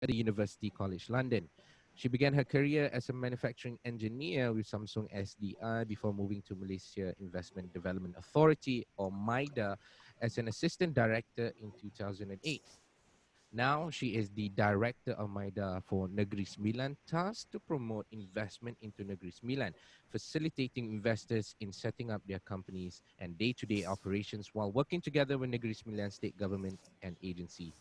at the University College London. She began her career as a manufacturing engineer with Samsung SDI before moving to Malaysia Investment Development Authority, or MIDA, as an assistant director in 2008. Now she is the director of MIDA for Negeri Sembilan, tasked to promote investment into Negeri Sembilan, facilitating investors in setting up their companies and day-to-day operations while working together with Negeri Sembilan state government and agency.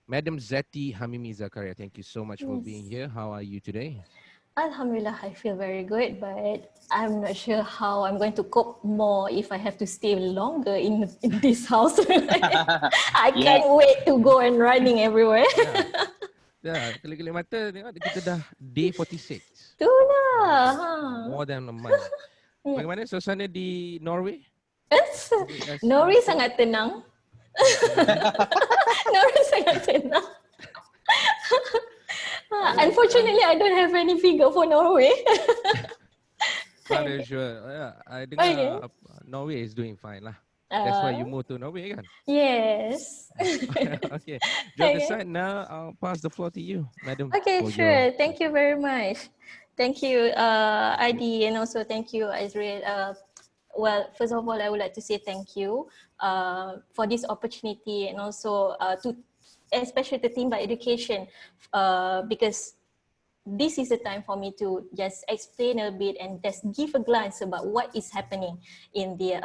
Madam Zetty Hamimi Zakaria, thank you so much for being Yes. here. How are you today? Alhamdulillah, I feel very good, but I'm not sure how I'm going to cope more if I have to stay longer in this house. I Yeah. can't wait to go and running everywhere. Ya, kelip-kelip mata tengok kita dah day 46. Itulah. More than a month. Yeah. Bagaimana suasana di Norway? Is it as Nori peaceful? sangat tenang. Tenang, eh? Nori sangat tenang. Unfortunately, I don't have any figure for Norway. Not very sure. I Okay. dengar Norway is doing fine lah. That's why you Uh, moved to Norway kan? yes. Okay. Joke Okay. aside, now I'll pass the floor to you, madam. Okay, for sure. your Thank you very much. Thank you, Adi, and also thank you, Israel. Well, first of all, I would like to say thank you for this opportunity, and also to especially the TYMBA education, because this is the time for me to just explain a bit and just give a glance about what is happening in the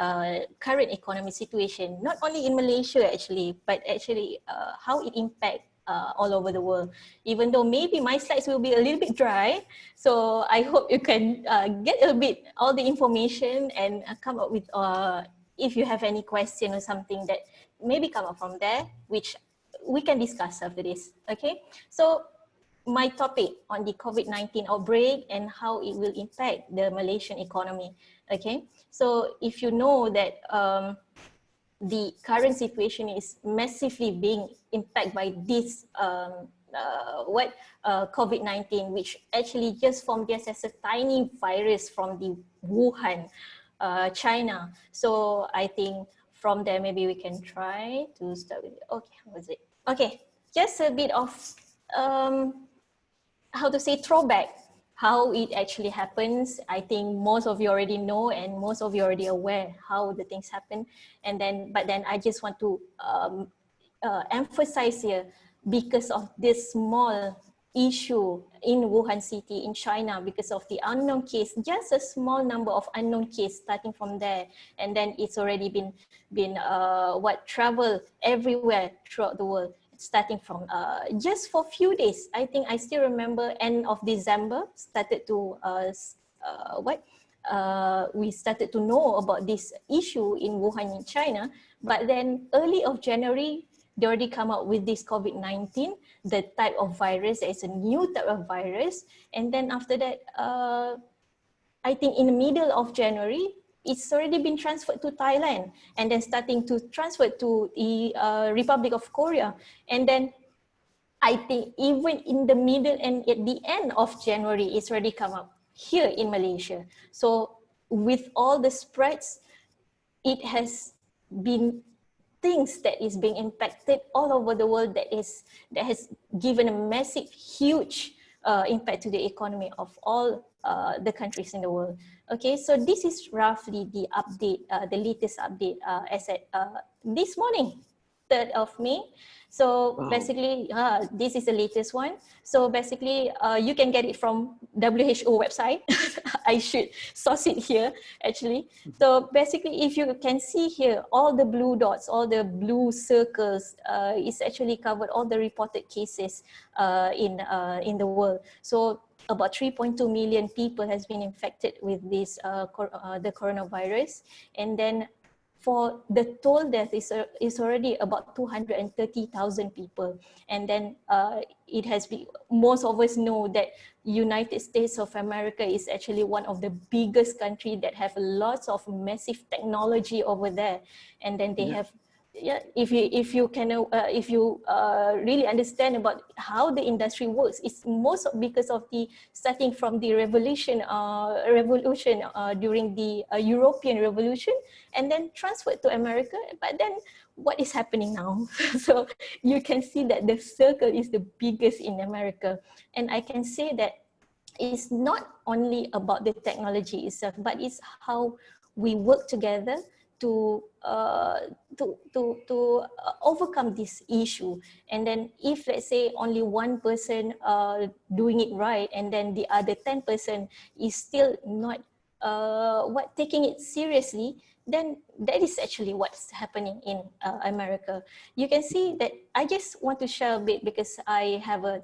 current economic situation, not only in Malaysia actually, but actually how it impacts all over the world. Even though maybe my slides will be a little bit dry, so I hope you can get a bit all the information and come up with, if you have any question or something that maybe come up from there, which we can discuss after this, okay? So my topic on the COVID-19 outbreak and how it will impact the Malaysian economy, okay? So if you know that the current situation is massively being impacted by this COVID-19, which actually just formed just as a tiny virus from the Wuhan, China. So I think from there, maybe we can try to start with, okay, how was it? Okay, just a bit of, how to say, throwback, how it actually happens. I think most of you already know and most of you already aware how the things happen. And then, but then I just want to emphasize here, because of this small issue in Wuhan city in China, because of the unknown case, just a small number of unknown case starting from there, and then it's already been travel everywhere throughout the world, starting from just for few days. I think I still remember end of December started to we started to know about this issue in Wuhan in China, but then early of January they already come out with this COVID-19, the type of virus. It's a new type of virus, and then after that, I think in the middle of January, it's already been transferred to Thailand, and then starting to transfer to the Republic of Korea. And then I think even in the middle and at the end of January, it's already come up here in Malaysia. So with all the spreads, it has been things that is being impacted all over the world, that has given a massive, huge impact to the economy of all the countries in the world. Okay, so this is roughly the update, the latest update as at this morning, 3rd of May. So basically, this is the latest one. So basically, you can get it from WHO website. I should source it here, actually. So basically, if you can see here, all the blue dots, all the blue circles, is actually covered all the reported cases in the world. So about 3.2 million people has been infected with this the coronavirus, and then for the total death is already about 230,000 people. And then it has been, most of us know that United States of America is actually one of the biggest country that have lots of massive technology over there. And then they have yeah, if you really understand about how the industry works, it's most because of the starting from the revolution during the European Revolution, and then transferred to America. But then what is happening now? So you can see that the circle is the biggest in America, and I can say that it's not only about the technology itself, but it's how we work together to overcome this issue. And then if let's say only one person doing it right, and then the other 10% is still not taking it seriously, then that is actually what's happening in America. You can see that I just want to share a bit because I have a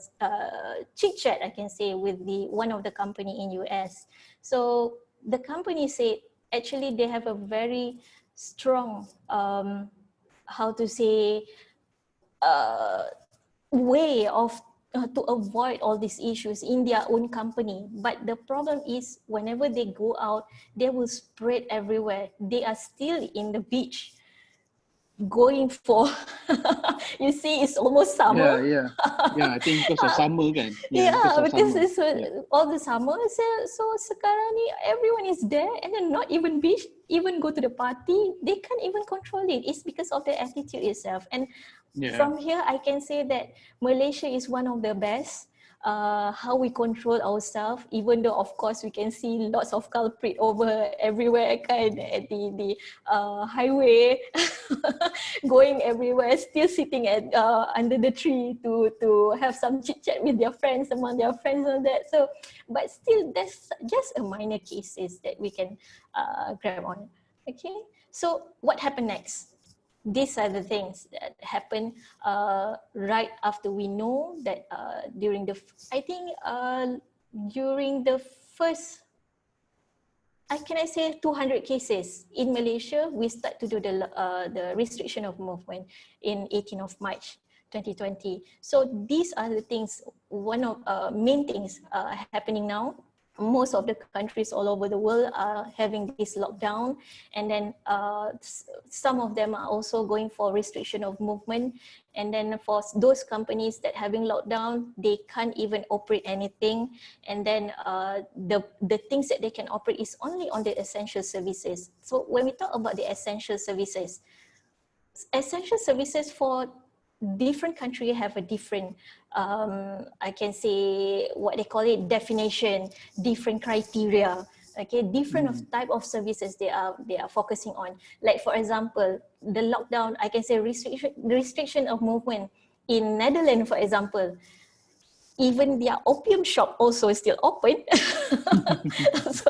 chit chat, I can say, with one of the company in US. So the company said actually they have a very strong, how to say, way of to avoid all these issues in their own company. But the problem is whenever they go out, they will spread everywhere. They are still in the beach going for, you see, it's almost summer. Yeah, I think because of summer kan. Yeah, because summer. it's all the summer. So sekarang ni everyone is there, and then not even beach, even go to the party, they can't even control it. It's because of the attitude itself. And from here, I can say that Malaysia is one of the best. How we control ourselves, even though of course we can see lots of culprit over everywhere kind at the highway, going everywhere, still sitting at under the tree to have some chit chat with their friends, among their friends and that. So, but still, that's just a minor cases that we can grab on. Okay, so what happened next? These are the things that happen right after we know that during the, I think during the first, can I say 200 cases in Malaysia, we start to do the restriction of movement in 18th of March 2020. So these are the things, one of main things happening now. Most of the countries all over the world are having this lockdown, and then some of them are also going for restriction of movement. And then for those companies that having lockdown, they can't even operate anything. And then the things that they can operate is only on the essential services. So when we talk about the essential services for different countries have a different, I can say, what they call it, definition, different criteria. Okay, different of type of services they are focusing on. Like for example, the lockdown, I can say restriction of movement in Netherlands, for example. Even their opium shop also is still open. So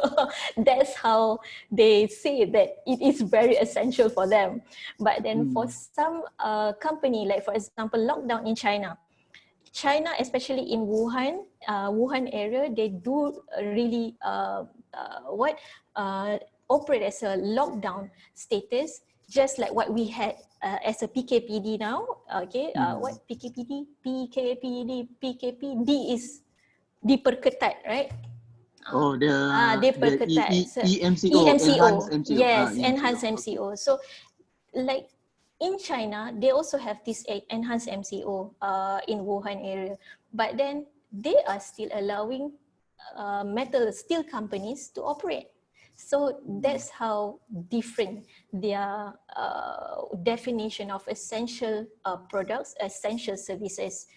that's how they say that it is very essential for them. But then for some company, like for example, lockdown in China, especially in Wuhan area, they do really operate as a lockdown status, just like what we had as a PKPD now. Okay, what PKPD? PKPD is diperketat, right? diperketat. EMCO, enhanced MCO. Yes, enhanced MCO. So like in China, they also have this enhanced MCO in Wuhan area, but then they are still allowing metal steel companies to operate. So that's how different their definition of essential products, essential services,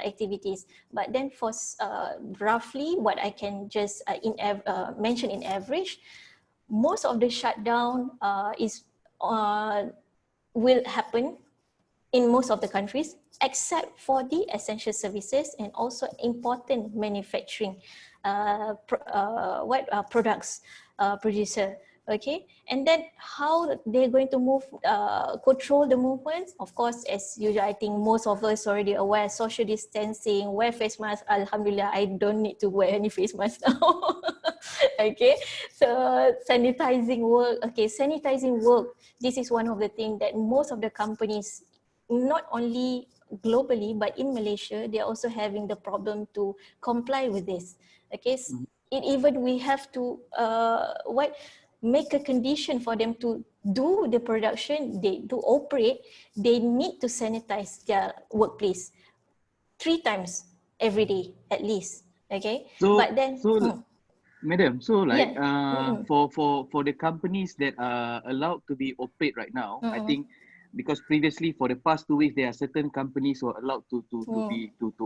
activities. But then for roughly what I can just mention in average, most of the shutdown will happen in most of the countries, except for the essential services and also important manufacturing products producer. Okay, and then how they're going to control the movements? Of course, as usual, I think most of us already aware, social distancing, wear face mask. Alhamdulillah, I don't need to wear any face mask now. Okay, so sanitizing work. Okay, sanitizing work. This is one of the things that most of the companies, not only globally, but in Malaysia, they're also having the problem to comply with this. Okay, even we have to make a condition for them to do the production, they do operate, they need to sanitize their workplace 3 times every day at least. Okay, So, but then Madam, so like yeah. Mm-mm. for the companies that are allowed to be operate right now, I Mm-mm. think because previously for the past 2 weeks there are certain companies who are allowed to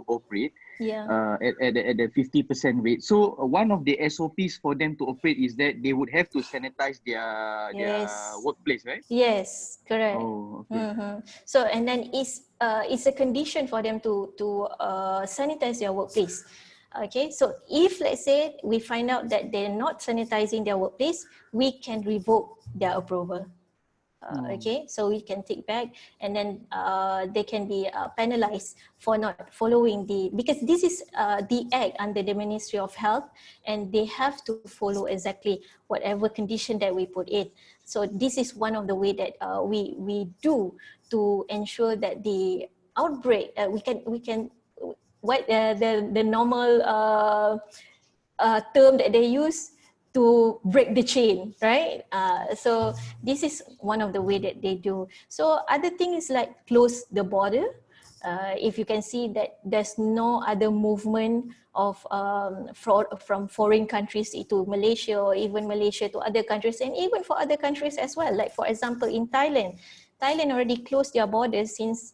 operate Yeah. at the 50% rate. So one of the SOPs for them to operate is that they would have to sanitize their Yes. workplace, right? Yes, correct. Oh, okay. So and then it's a condition for them to sanitize their workplace. Okay, so if let's say we find out that they're not sanitizing their workplace, we can revoke their approval. Oh. Okay, so we can take back, and then they can be penalized for not following because this is the act under the Ministry of Health, and they have to follow exactly whatever condition that we put in. So this is one of the way that we do to ensure that the outbreak we can what the normal term that they use to break the chain, right? So this is one of the way that they do. So other thing is like close the border. If you can see that there's no other movement of from foreign countries to Malaysia, or even Malaysia to other countries, and even for other countries as well. Like for example, in Thailand already closed their borders since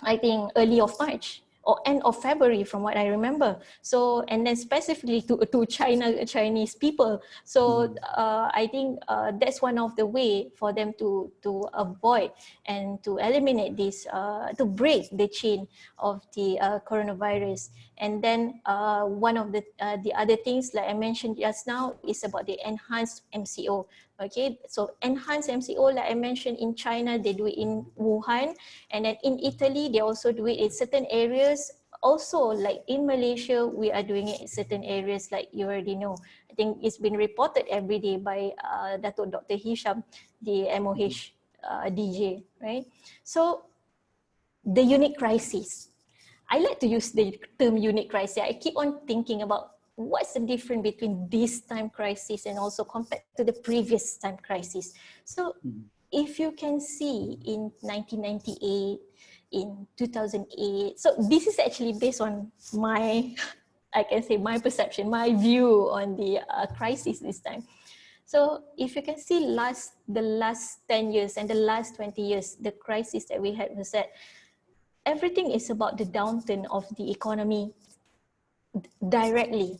I think early of March or end of February from what I remember. So, and then specifically to Chinese people. So I think that's one of the way for them to avoid and to eliminate this, to break the chain of the coronavirus. And then one of the other things like I mentioned just now is about the enhanced MCO. Okay, so enhanced MCO, like I mentioned, in China, they do it in Wuhan, and then in Italy, they also do it in certain areas. Also, like in Malaysia, we are doing it in certain areas, like you already know. I think it's been reported every day by Dato Dr. Hisham, the MOH DJ, right? So, the unique crisis. I like to use the term unique crisis. I keep on thinking about what's the difference between this time crisis and also compared to the previous time crisis. So if you can see in 1998, in 2008, so this is actually based on my, I can say my perception, my view on the crisis this time. So if you can see the last 10 years and the last 20 years, the crisis that we had was that everything is about the downturn of the economy directly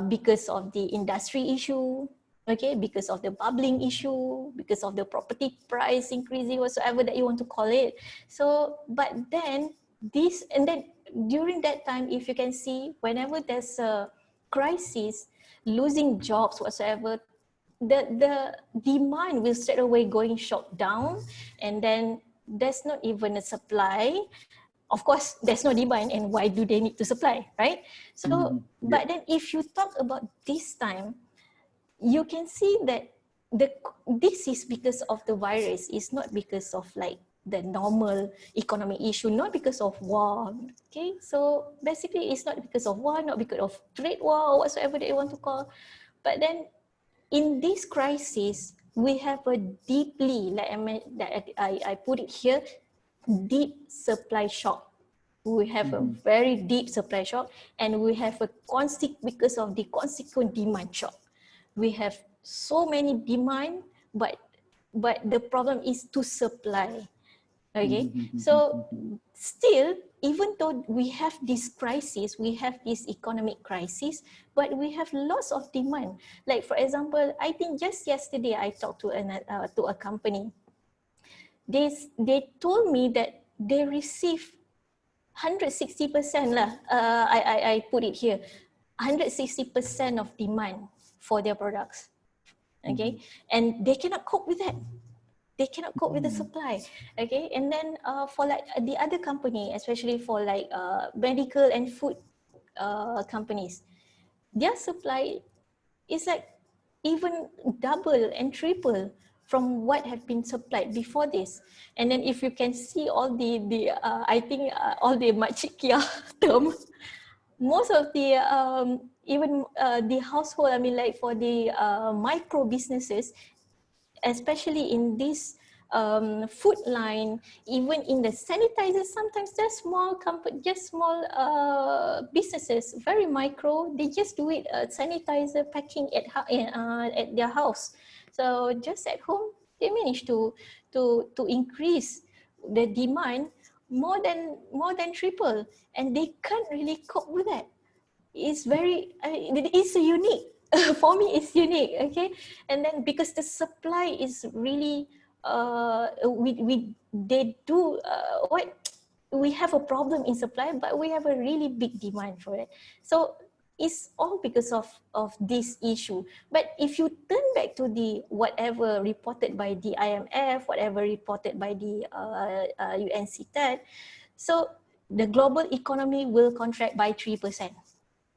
because of the industry issue, okay, because of the bubbling issue, because of the property price increasing, whatsoever that you want to call it. So, but then during that time, if you can see, whenever there's a crisis, losing jobs, whatsoever, the demand will straight away going shut down, and then there's not even a supply. Of course, there's no demand, and why do they need to supply, right? So, but then if you talk about this time, you can see that this is because of the virus. It's not because of like the normal economic issue, not because of war. Okay, so basically, it's not because of war, not because of trade war or whatsoever that you want to call. But then, in this crisis, we have a deeply, like I put it here, deep supply shock. We have a very deep supply shock, and we have because of the consequent demand shock. We have so many demand, but the problem is to supply. Okay, so still, even though we have this crisis, we have this economic crisis, but we have lots of demand. Like for example, I think just yesterday I talked to a company. They told me that they receive 160% lah. I put it here, 160% of demand for their products. Okay, and they cannot cope with that. They cannot cope with the supply. Okay, and then for like the other company, especially for like medical and food companies, their supply is like even double and triple from what have been supplied before this. And then if you can see all the I think all the makcik term, most of the even the household, I mean like for the micro businesses, especially in this food line, even in the sanitizers, sometimes there's small businesses, very micro, they just do it sanitizer packing at their house. So just at home, they manage to increase the demand more than triple, and they can't really cope with that. It's very, it's unique. For me, it's unique. Okay, and then because the supply is really, they do we have a problem in supply, but we have a really big demand for it. So it's all because of this issue. But if you turn back to the whatever reported by the IMF, whatever reported by the UNCTAD, so the global economy will contract by 3%.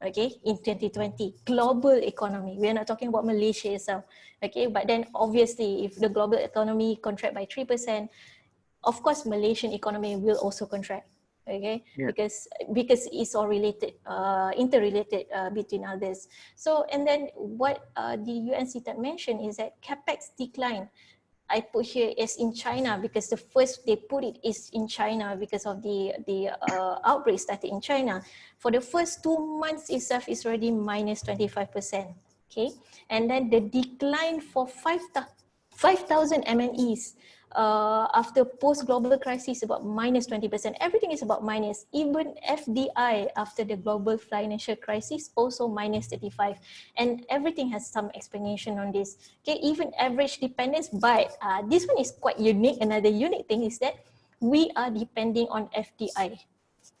Okay, in 2020, global economy. We are not talking about Malaysia itself. Okay, but then obviously, if the global economy contract by 3%, of course, Malaysian economy will also contract. Okay, because it's all related, interrelated between others. So, and then what the UNCTAD mentioned is that capex decline. I put here is in China because the first they put it is in China because of the outbreak started in China. For the first 2 months itself is already minus 25%. Okay, and then the decline for 5,000 MNEs after post-global crisis about minus 20%. Everything is about minus. Even FDI after the global financial crisis also minus 35. And everything has some explanation on this. Okay, even average dependence, but this one is quite unique. Another unique thing is that we are depending on FDI.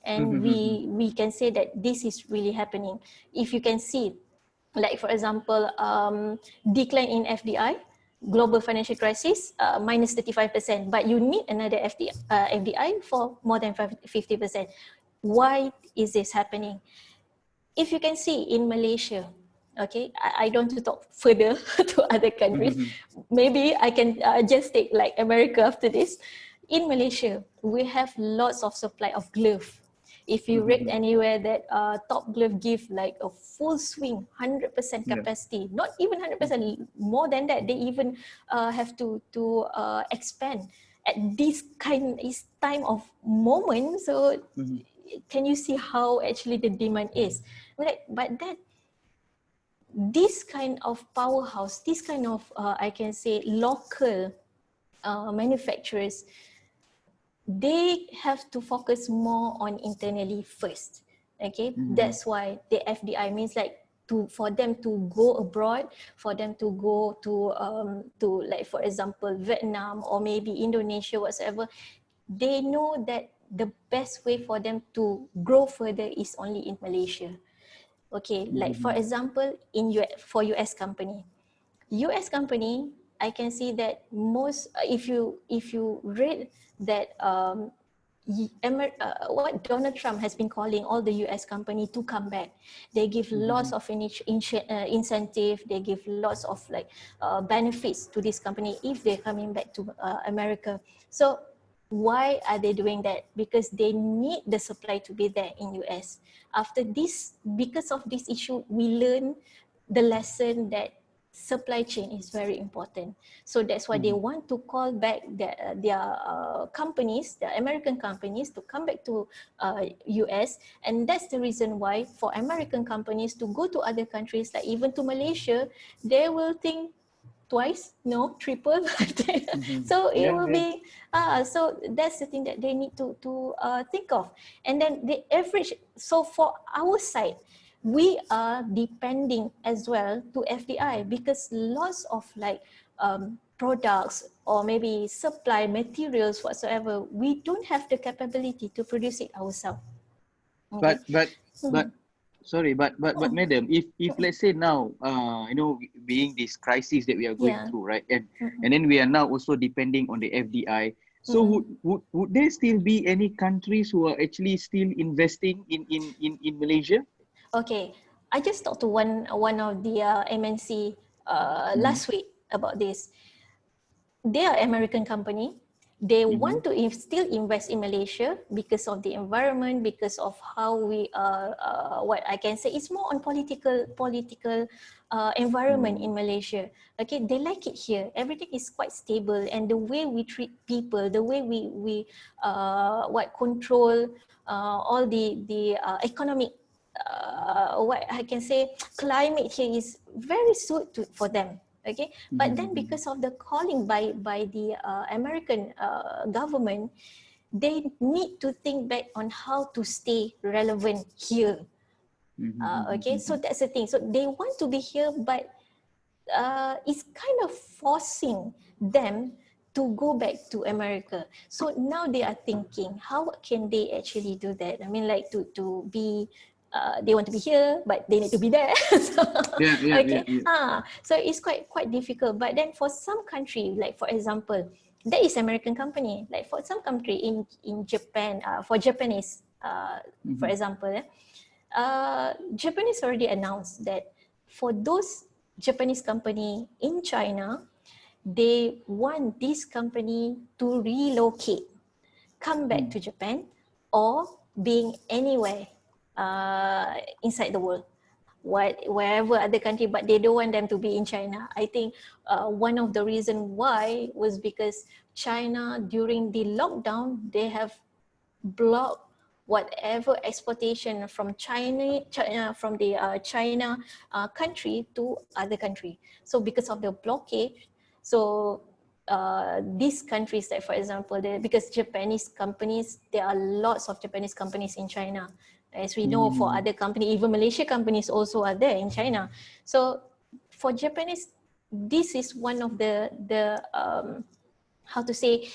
And we can say that this is really happening. If you can see, like for example, decline in FDI, global financial crisis, minus 35%, but you need another FDI for more than 50%. Why is this happening? If you can see in Malaysia, okay, I don't want to talk further to other countries. Maybe I can just take like America after this. In Malaysia, we have lots of supply of glove. If you read anywhere that Top Glove give like a full swing, 100% capacity, not even 100%, more than that, they even have to expand at this time of moment. So can you see how actually the demand is? But that this kind of powerhouse, this kind of I can say local manufacturers, they have to focus more on internally first. Okay, that's why the FDI means like for them to go abroad, for them to go to like for example Vietnam or maybe Indonesia, whatsoever. They know that the best way for them to grow further is only in Malaysia. Okay, like for example for US company, I can see that most if you read that what Donald Trump has been calling all the US company to come back. They give lots of incentive. They give lots of like benefits to this company if they're coming back to America. So why are they doing that? Because they need the supply to be there in US. After this, because of this issue, we learn the lesson that supply chain is very important. So that's why they want to call back their companies, the American companies, to come back to US. And that's the reason why for American companies to go to other countries, like even to Malaysia, they will think twice, no, triple. So it will be, so that's the thing that they need to think of. And then the average, so for our side, we are depending as well to FDI because lots of like products or maybe supply materials whatsoever, we don't have the capability to produce it ourselves. Okay. But sorry, but madam, if let's say now, being this crisis that we are going through, right, and then we are now also depending on the FDI. So would there still be any countries who are actually still investing in Malaysia? Okay, I just talked to one of the MNC last week about this. They are American company. They want to still invest in Malaysia because of the environment, because of how we what I can say is more on political environment in Malaysia. Okay, they like it here. Everything is quite stable, and the way we treat people, the way we what control all the economic what I can say climate here is very for them. Okay, but then because of the calling by the American government, they need to think back on how to stay relevant here. Okay, so that's the thing. So they want to be here, but it's kind of forcing them to go back to America. So now they are thinking, how can they actually do that? I mean, like to be, they want to be here, but they need to be there. So, okay. So it's quite difficult. But then for some country, like for example, that is American company. Like for some country in Japan, for Japanese, for example, Japanese already announced that for those Japanese company in China, they want this company to relocate, come back to Japan, or being anywhere inside the world, wherever other country, but they don't want them to be in China. I think one of the reason why was because China during the lockdown, they have blocked whatever exportation from China from the China country to other country. So because of the blockade, so these countries, like for example, because Japanese companies, there are lots of Japanese companies in China. As we know, for other companies, even Malaysia companies also are there in China. So for Japanese, this is one of the how to say,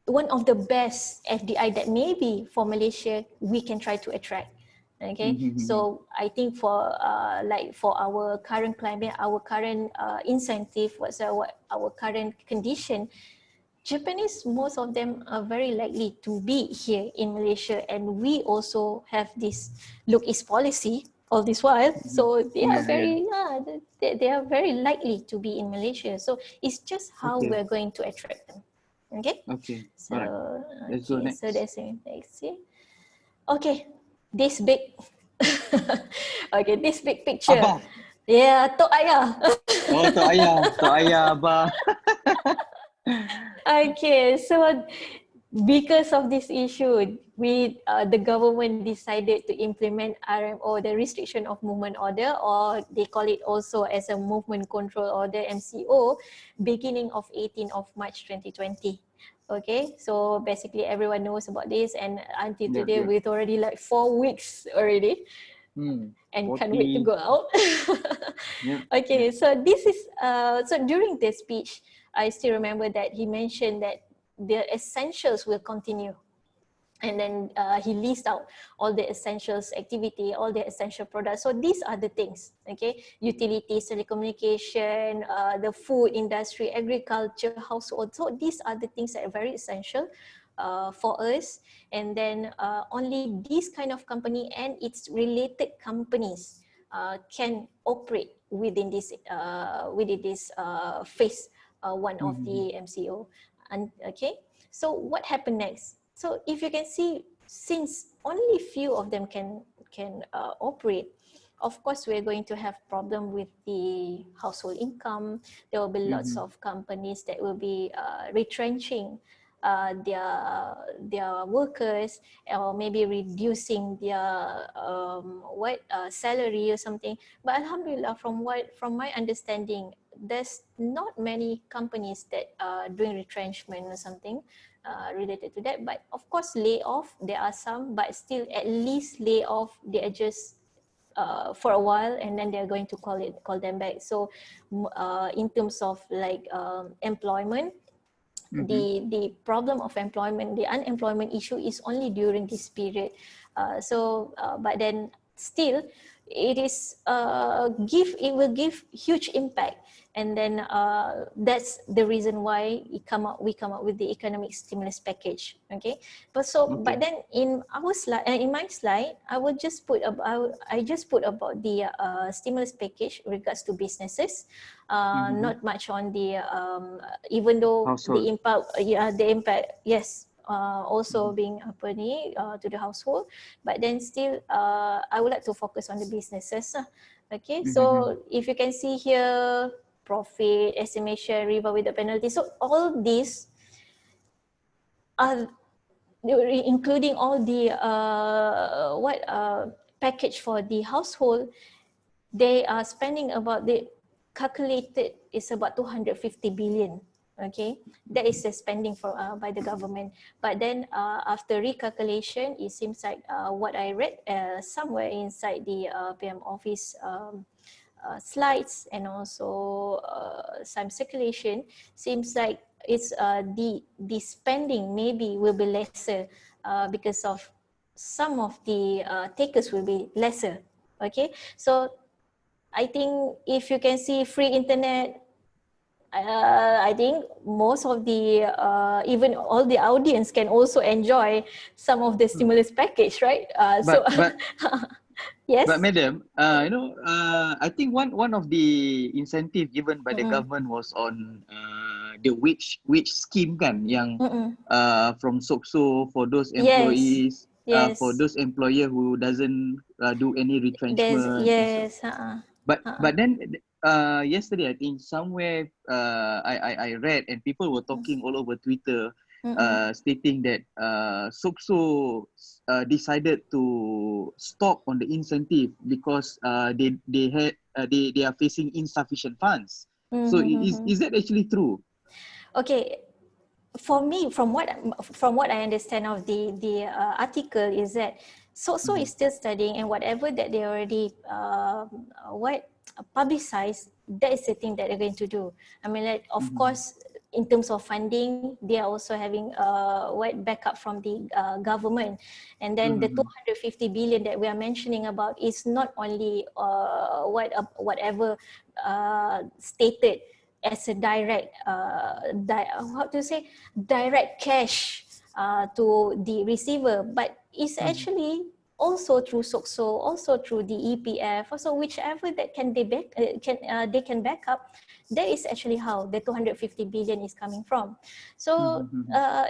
one of the best FDI that maybe for Malaysia we can try to attract. Okay, so I think for like for our current climate, our current incentive, our current condition, Japanese, most of them are very likely to be here in Malaysia, and we also have this look is policy all this while. So they are they are very likely to be in Malaysia. So it's just how we're going to attract them. Okay. Okay. So Alright. Let's go next. so that's it. Next. Okay. This big. Okay. This big picture. Abah. Yeah, Tok Ayah. Oh, Tok Ayah, Abah. Okay, so because of this issue, the government decided to implement RMO, the Restriction of Movement Order, or they call it also as a Movement Control Order, MCO, beginning of 18th of March 2020. Okay, so basically everyone knows about this, and until today we've already like 4 weeks already. And 40. Can't wait to go out. Okay, so this is so during the speech, I still remember that he mentioned that the essentials will continue, and then he lists out all the essentials activity, all the essential products. So these are the things, okay? Utilities, telecommunication, the food industry, agriculture, household. So these are the things that are very essential for us. And then only this kind of company and its related companies can operate within this phase one of the MCO. And okay, so what happened next? So if you can see, since only few of them can operate, of course we're going to have problem with the household income. There will be lots of companies that will be retrenching their workers, or maybe reducing their salary or something. But Alhamdulillah, from my understanding, there's not many companies that are doing retrenchment or something related to that. But of course, layoff, there are some, but still at least layoff, they are just for a while, and then they're going to call them back. So in terms of like employment, the problem of employment, the unemployment issue is only during this period. But then still, it will give huge impact. And then that's the reason why we come up with the economic stimulus package. Okay, but then in our slide, in my slide, I just put about the stimulus package regards to businesses. Not much on the even though household. the impact, yes, also being to the household, but then still I would like to focus on the businesses. Okay, so if you can see here, profit estimation, riba with the penalty. So all these are including all the package for the household. They are spending about, the calculated is about 250 billion. Okay, that is the spending for by the government. But then after recalculation, it seems like what I read somewhere inside the PM office slides, and also some circulation, seems like it's the spending maybe will be lesser because of some of the takers will be lesser. Okay, so I think if you can see free internet, I think most of the even all the audience can also enjoy some of the stimulus package, right? But Yes. But madam, I think one of the incentive given by the government was on the wage scheme kan, yang from SOCSO for those employees, Yes. for those employer who doesn't do any retrenchment. Yes. But then yesterday I think somewhere I read, and people were talking all over Twitter, stating that SOCSO decided to stop on the incentive because they are facing insufficient funds. So is that actually true? Okay, for me, from what I understand of the article, is that SOCSO is still studying, and whatever that they already publicized, that is the thing that they're going to do. I mean, like, of course, in terms of funding, they are also having backup from the government. And then the 250 billion that we are mentioning about is not only whatever stated as a direct direct cash to the receiver, but it's actually also through SOCSO, also through the EPF, also whichever that they can back up. That is actually how the 250 billion is coming from. So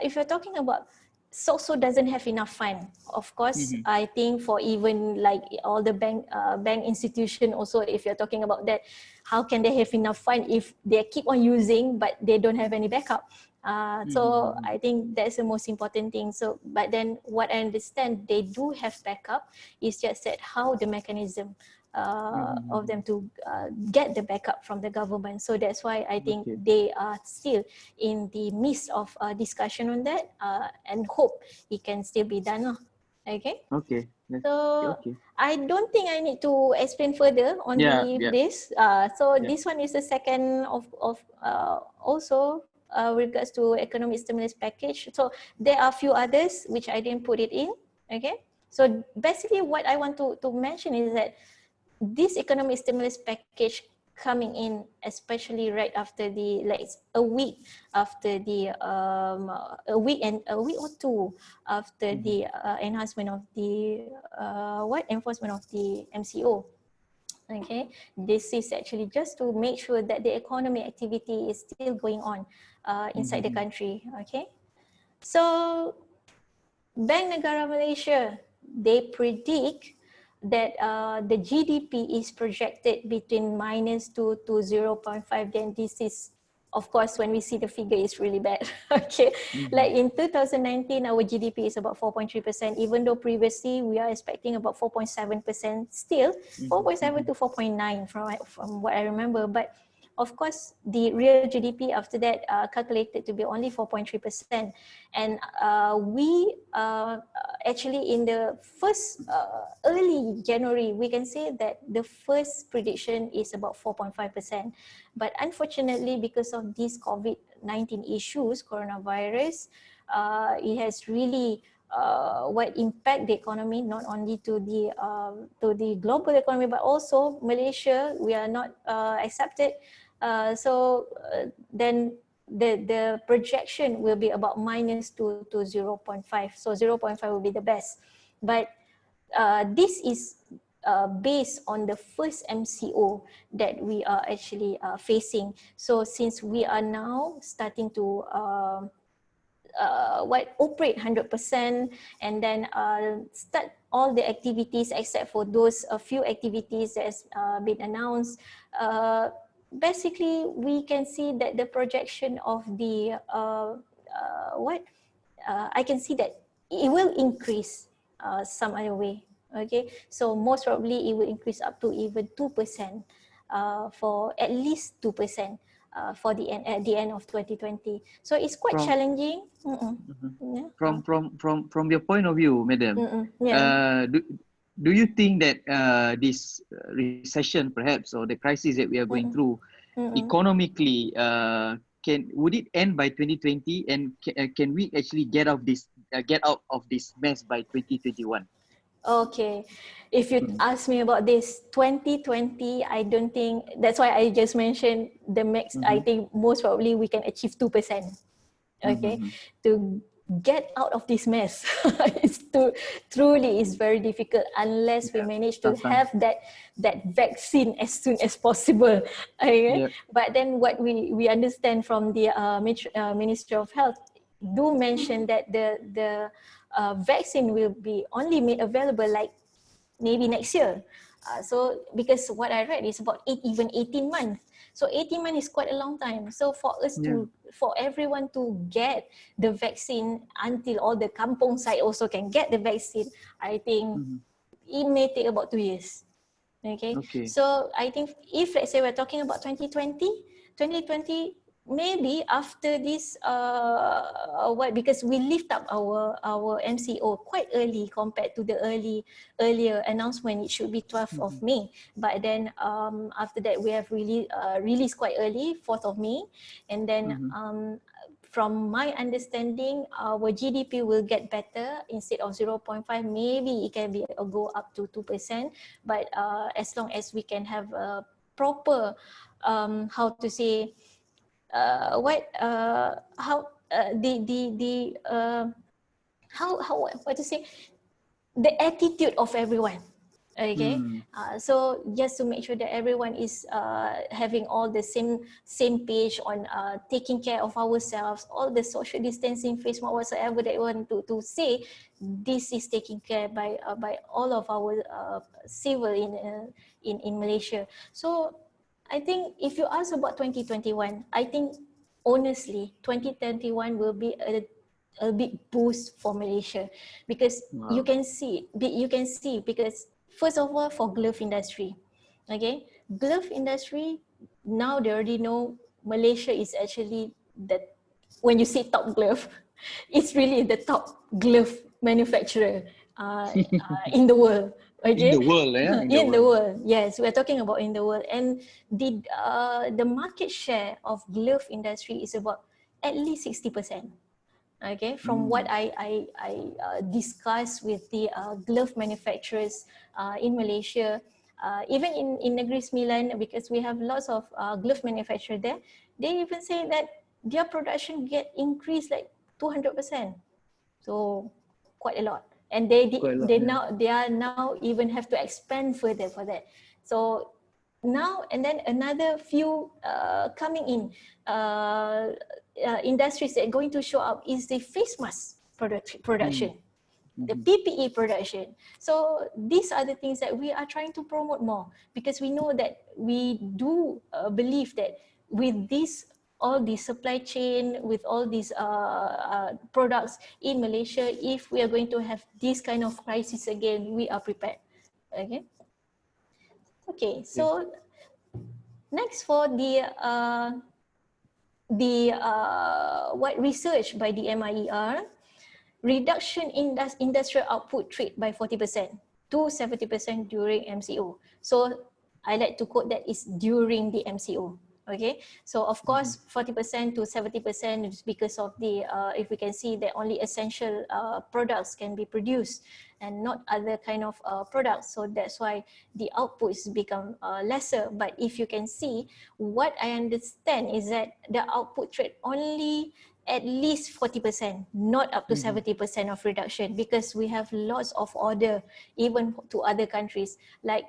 if you're talking about SOCSO doesn't have enough fund, of course, I think for even like all the bank institution also, if you're talking about that, how can they have enough fund if they keep on using but they don't have any backup? So I think that's the most important thing. So, but then what I understand, they do have backup. It's just that how the mechanism of them to get the backup from the government. So that's why I think they are still in the midst of discussion on that, and hope it can still be done. Okay. Okay. So I don't think I need to explain further on this. This one is the second of also regards to economic stimulus package. So there are a few others which I didn't put it in. Okay. So basically, what I want to mention is that this economic stimulus package coming in, especially right after the, like, a week after the a week or two after the enhancement of the enforcement of the MCO. Okay, this is actually just to make sure that the economic activity is still going on inside the country. Okay, so Bank Negara Malaysia, they predict that the GDP is projected between -2 to 0.5. Then this is, of course, when we see the figure, is really bad. Okay, like in 2019, our GDP is about 4.3%, even though previously we are expecting about 4.7%, still 4.7 to 4.9 from what I remember. But of course, the real GDP after that calculated to be only 4.3%. And we actually in the first early January, we can say that the first prediction is about 4.5%. But unfortunately, because of these COVID-19 issues, coronavirus, it has really what impact the economy, not only to the global economy, but also Malaysia. We are not accepted. Then the projection will be about -2 to 0.5. So 0.5 will be the best. But this is based on the first MCO that we are actually facing. So since we are now starting to operate 100% and then start all the activities except for those a few activities that has been announced, basically we can see that the projection of the I can see that it will increase some other way. Okay, so most probably it will increase up to even 2%, for at least 2%. For the end, at the end of 2020, so it's quite challenging. Yeah. From your point of view, madam, Yeah. do you think that this recession, perhaps, or the crisis that we are going through, economically, would it end by 2020, and can we actually get out of this mess by 2021? Okay, if you ask me about this 2020, I don't think, that's why I just mentioned the max. I think most probably we can achieve 2%. Okay, to get out of this mess truly is very difficult unless we manage to have that vaccine as soon as possible. Okay, but then what we understand from the Ministry of Health do mention that the vaccine will be only made available like maybe next year. So because what I read is about even 18 months. So 18 months is quite a long time. So for us for everyone to get the vaccine until all the kampong side also can get the vaccine, I think it may take about 2 years. Okay. So I think if let's say we're talking about 2020, maybe after this because we lift up our MCO quite early compared to the earlier announcement. It should be 12th of May, but then after that we have really released quite early, 4th of May, and then from my understanding, our GDP will get better. Instead of 0.5, maybe it can be go up to 2%. But as long as we can have a proper, how to say, what to say, the attitude of everyone. Okay, so just to make sure that everyone is having all the same page on taking care of ourselves, all the social distancing, face mask, whatsoever that we want to say, this is taken care by all of our civil in Malaysia. So I think if you ask about 2021, I think honestly 2021 will be a big boost for Malaysia, because you can see because first of all, for glove industry, okay, glove industry, now they already know Malaysia is actually when you say top glove, it's really the top glove manufacturer in the world. Okay? In the world, In the world, yes, we're talking about in the world, and the market share of glove industry is about at least 60%. Okay, from what I discussed with the glove manufacturers in Malaysia, even in Negeri Sembilan, because we have lots of glove manufacturers there, they even say that their production get increased like 200%. So quite a lot. And they are now even have to expand further for that. So now and then another few coming in industries that are going to show up is the face mask production, the PPE production. So these are the things that we are trying to promote more, because we know that we do believe that with this, all the supply chain, with all these products in Malaysia, if we are going to have this kind of crisis again, we are prepared. Okay, so next, for the research by the MIER, reduction in industrial output trade by 40% to 70% during MCO. So I like to quote that is during the MCO. Okay, so of course 40% to 70% is because of the if we can see that only essential products can be produced and not other kind of products, so that's why the outputs become lesser. But if you can see, what I understand is that the output rate only at least 40%, not up to 70% of reduction, because we have lots of order even to other countries, like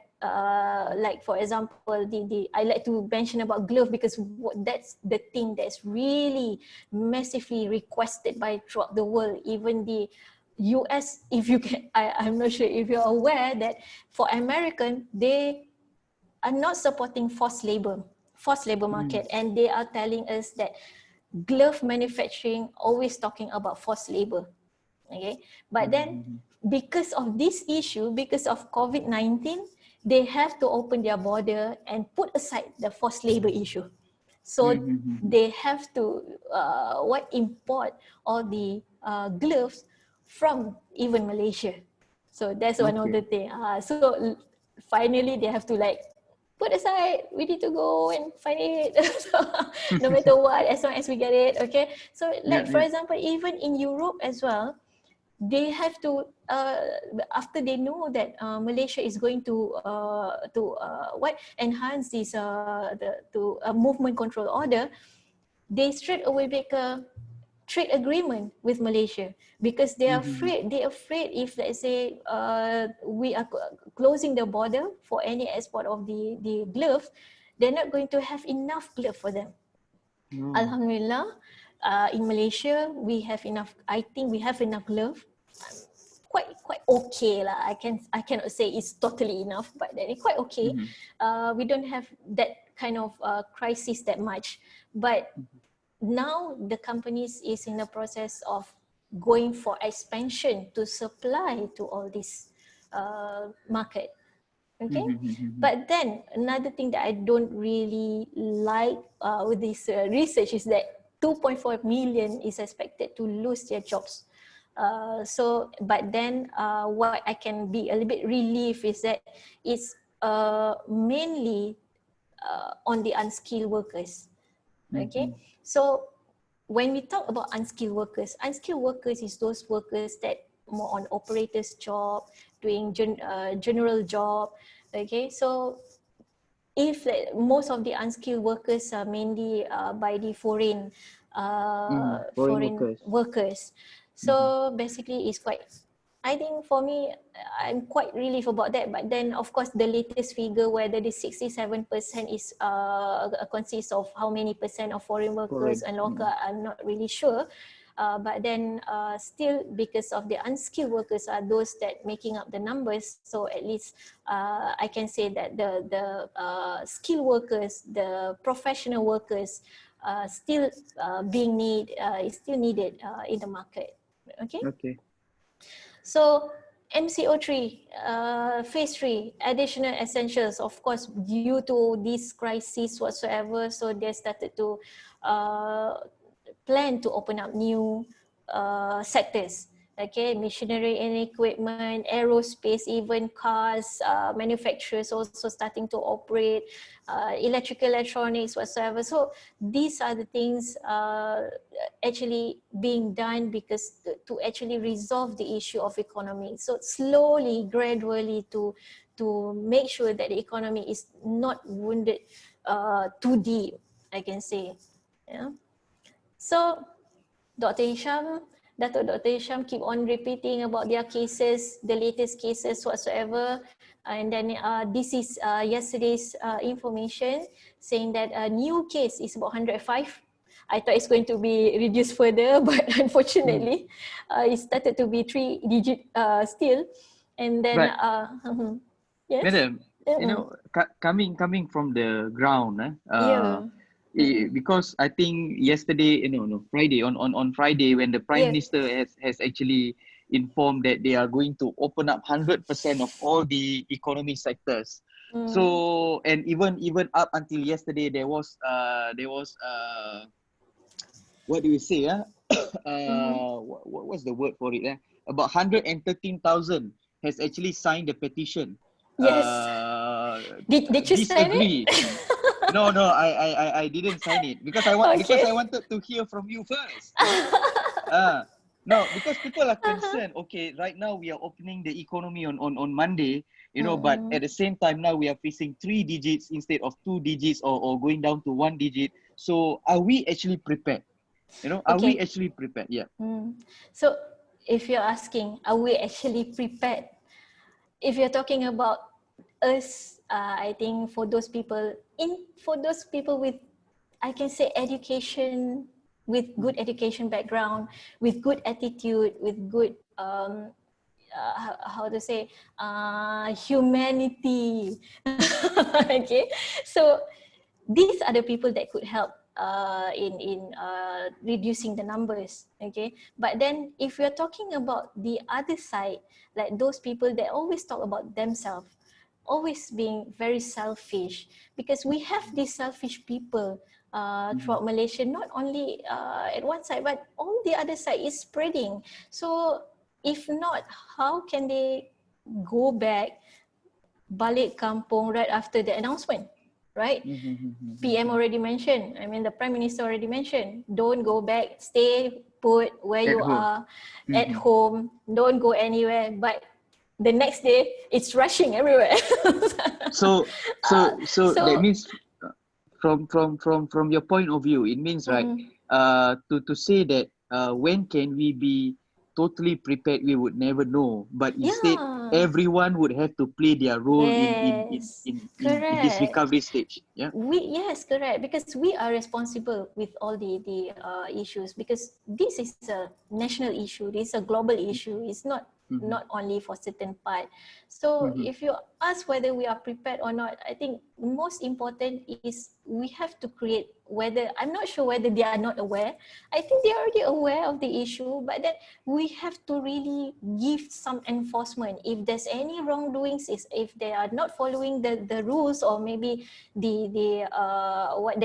for example, the I like to mention about glove, because that's the thing that's really massively requested by throughout the world. Even the US, if you can, I'm not sure if you're aware that for American, they are not supporting forced labor market, and they are telling us that glove manufacturing always talking about forced labor. Okay, but then because of this issue, because of COVID-19, they have to open their border and put aside the forced labor issue. So they have to import all the gloves from even Malaysia. So that's one of the thing. So finally they have to like put aside, we need to go and find it. So, no matter what, as long as we get it, okay? So like for example, even in Europe as well, they have to after they know that Malaysia is going to enhance this movement control order, they straight away make a trade agreement with Malaysia, because they are afraid if, let's say, we are closing the border for any export of the glove, they're not going to have enough glove for them. Alhamdulillah, in Malaysia we have enough. I think we have enough glove. Quite okay lah. I cannot say it's totally enough, but then it's quite okay. We don't have that kind of crisis that much, but now the companies is in the process of going for expansion to supply to all this market. Okay, but then another thing that I don't really like with this research is that 2.4 million is expected to lose their jobs. So, but then what I can be a little bit relieved is that it's mainly on the unskilled workers. Okay, so when we talk about unskilled workers is those workers that more on operators job, doing general job. Okay, so if most of the unskilled workers are mainly by the foreign workers. So basically it's quite, I think for me, I'm quite relieved about that. But then, of course, the latest figure, whether the 67% is consists of how many percent of foreign workers and local, I'm not really sure. But then, still, because of the unskilled workers are those that making up the numbers. So at least I can say that the skilled workers, the professional workers, still is still needed in the market. Okay. So MCO3, phase 3, additional essentials, of course, due to this crisis whatsoever, so they started to plan to open up new sectors. Okay, machinery and equipment, aerospace, even cars, manufacturers also starting to operate, electronics whatsoever. So these are the things actually being done because to actually resolve the issue of economy. So slowly, gradually to make sure that the economy is not wounded too deep, I can say. Yeah. So Dr. Hisham keep on repeating about their cases, the latest cases whatsoever. And then this is yesterday's information saying that a new case is about 105. I thought it's going to be reduced further, but unfortunately, it started to be 3-digit still. And then, yes? Madam, you know, coming from the ground, yeah. Because I think yesterday, Friday, on Friday, when the Prime Minister has actually informed that they are going to open up 100% of all the economy sectors. So, and even up until yesterday, there was what do you say? What's the word for it? About 113,000 has actually signed the petition. Yes. Did you sign it? No, I didn't sign it because I wanted to hear from you first. No, because people are concerned. Okay, right now we are opening the economy on Monday, but at the same time now we are facing 3 digits instead of 2 digits or going down to 1 digit. So are we actually prepared? Are we actually prepared? Yeah. So if you're asking, are we actually prepared? If you're talking about us, I think for those people with, I can say, education, with good education background, with good attitude, with good how to say, humanity. Okay, so these are the people that could help in reducing the numbers. Okay, but then if we're talking about the other side, like those people that always talk about themselves, always being very selfish, because we have these selfish people throughout Malaysia, not only at one side, but on the other side is spreading. So if not, how can they go back, balik kampung right after the announcement, right? PM already mentioned, I mean the Prime Minister already mentioned, don't go back, stay put where you are, at home, don't go anywhere. But the next day, it's rushing everywhere. So that means from your point of view, it means, right, to say that when can we be totally prepared, we would never know. But instead, everyone would have to play their role in this recovery stage. Yeah. Yes, correct. Because we are responsible with all the issues. Because this is a national issue. This is a global issue. It's not only for certain part. So if you ask whether we are prepared or not, I think most important is we have to create, whether, I'm not sure whether they are not aware. I think they're already aware of the issue, but then we have to really give some enforcement. If there's any wrongdoings, if they are not following the rules, or maybe the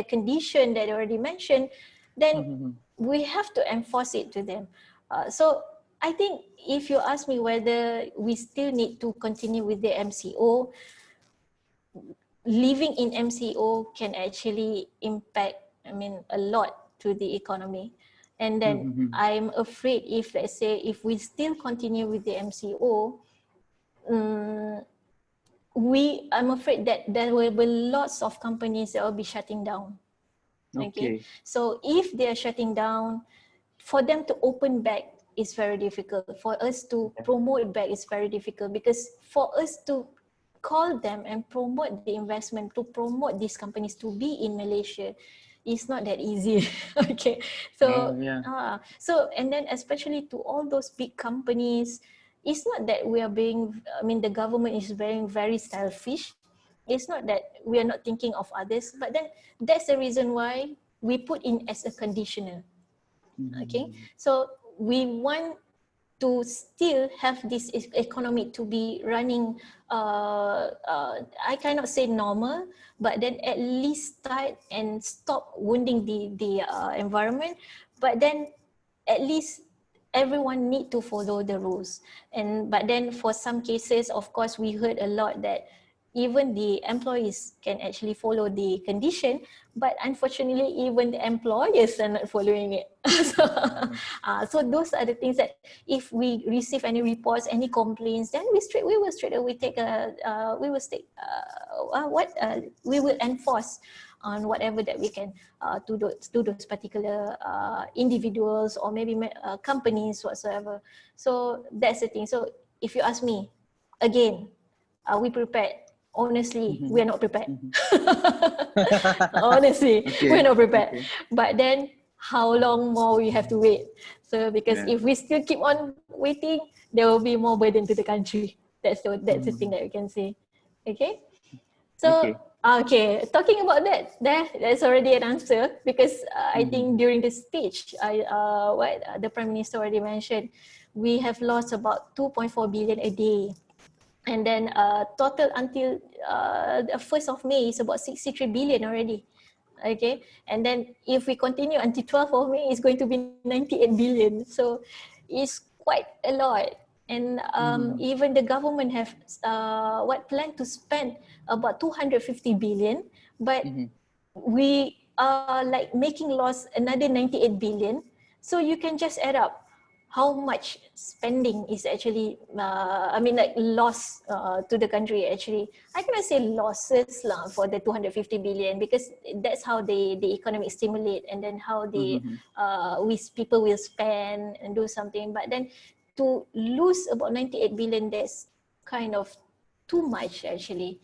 condition that I already mentioned, then we have to enforce it to them. So I think if you ask me whether we still need to continue with the MCO, living in MCO can actually impact, I mean, a lot to the economy. And then I'm afraid, if let's say, if we still continue with the MCO, I'm afraid that there will be lots of companies that will be shutting down. Okay. So if they are shutting down, for them to open back is very difficult. For us to promote back is very difficult, because for us to call them and promote the investment, to promote these companies to be in Malaysia, is not that easy. Okay. So, so, and then especially to all those big companies, it's not that we are being, I mean, the government is being very selfish. It's not that we are not thinking of others, but then that's the reason why we put in as a conditional. Okay, so we want to still have this economy to be running, I cannot say normal, but then at least start and stop wounding the environment. But then at least everyone need to follow the rules. But then for some cases, of course, we heard a lot that even the employees can actually follow the condition, but unfortunately, even the employers are not following it. So those are the things that if we receive any reports, any complaints, then we will straight away take we will enforce on whatever that we can to those particular individuals, or maybe companies whatsoever. So that's the thing. So if you ask me, again, are we prepared? Honestly, we are not prepared. Honestly, we're not prepared. But then how long more we have to wait? So because if we still keep on waiting, there will be more burden to the country. That's the thing that we can say. Okay? So okay, talking about that's already an answer, because I think during the speech, what the Prime Minister already mentioned, we have lost about 2.4 billion a day. And then total until the 1st of May is about 63 billion already. Okay, and then if we continue until 12th of May, it's going to be 98 billion. So it's quite a lot. And even the government have planned to spend about 250 billion, but we are like making loss another 98 billion. So you can just add up how much spending is actually, I mean like loss to the country actually. I cannot say losses lah for the 250 billion because that's how the economic stimulate and then how the people will spend and do something. But then to lose about 98 billion, that's kind of too much actually.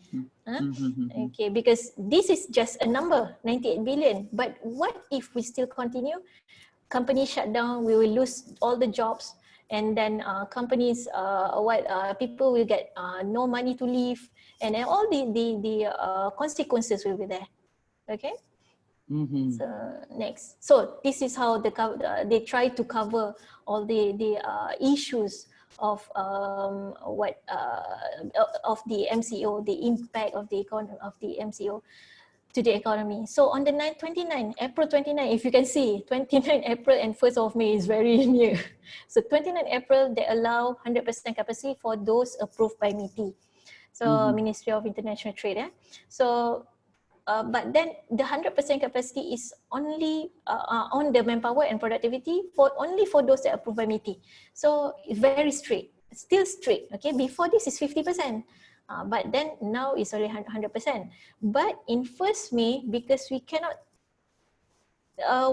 Okay, because this is just a number, 98 billion. But what if we still continue? Companies shut down, we will lose all the jobs, and then companies, people will get no money to live, and then all the consequences will be there. Okay. So next, so this is how they try to cover all the issues of the MCO, the impact of the MCO to the economy. So on the April 29, if you can see, 29 April and 1st of May is very near. So 29 April, they allow 100% capacity for those approved by MITI. So Ministry of International Trade. So, but then the 100% capacity is only on the manpower and productivity only for those that are approved by MITI. So it's very strict, still strict. Okay, before this is 50%. But then now it's already 100%. But in 1st May, because we cannot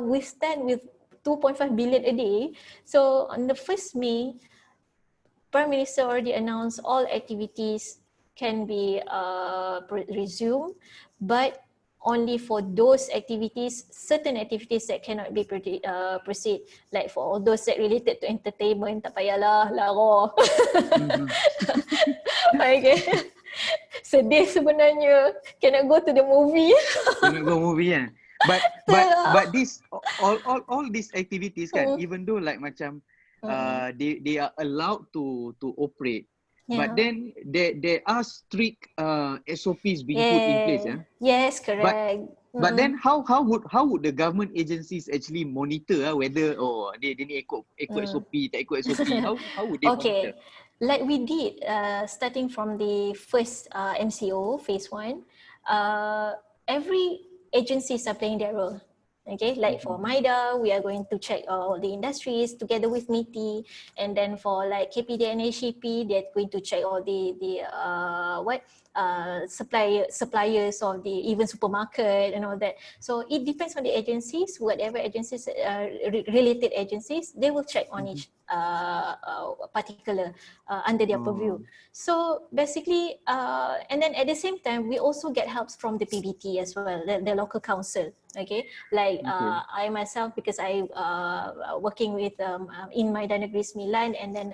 withstand with 2.5 billion a day, so on the 1st May, Prime Minister already announced all activities can be resumed, but only for those activities, certain activities that cannot be proceed, like for all those that related to entertainment, tak payahlah laro. Okay. Sedih sebenarnya, cannot go to the movie. Cannot go movie kan. But this all these activities kan, even though like macam they are allowed to operate, but then there are strict SOPs being put in place. Yes, correct. But then how would the government agencies actually monitor whether they need ikut SOP, tak ikut SOP? How would they monitor? Like we did starting from the first MCO phase 1, every agencies are playing their role. Okay, like for MIDA, we are going to check all the industries together with MITI, and then for like KPD and HEP, they're going to check all the suppliers of the even supermarket and all that. So it depends on the agencies. Whatever agencies, related agencies, they will check on each particular under their purview. So basically, and then at the same time, we also get helps from the PBT as well, the local council. Okay, like I myself, because I working with in my Negeri Sembilan, and then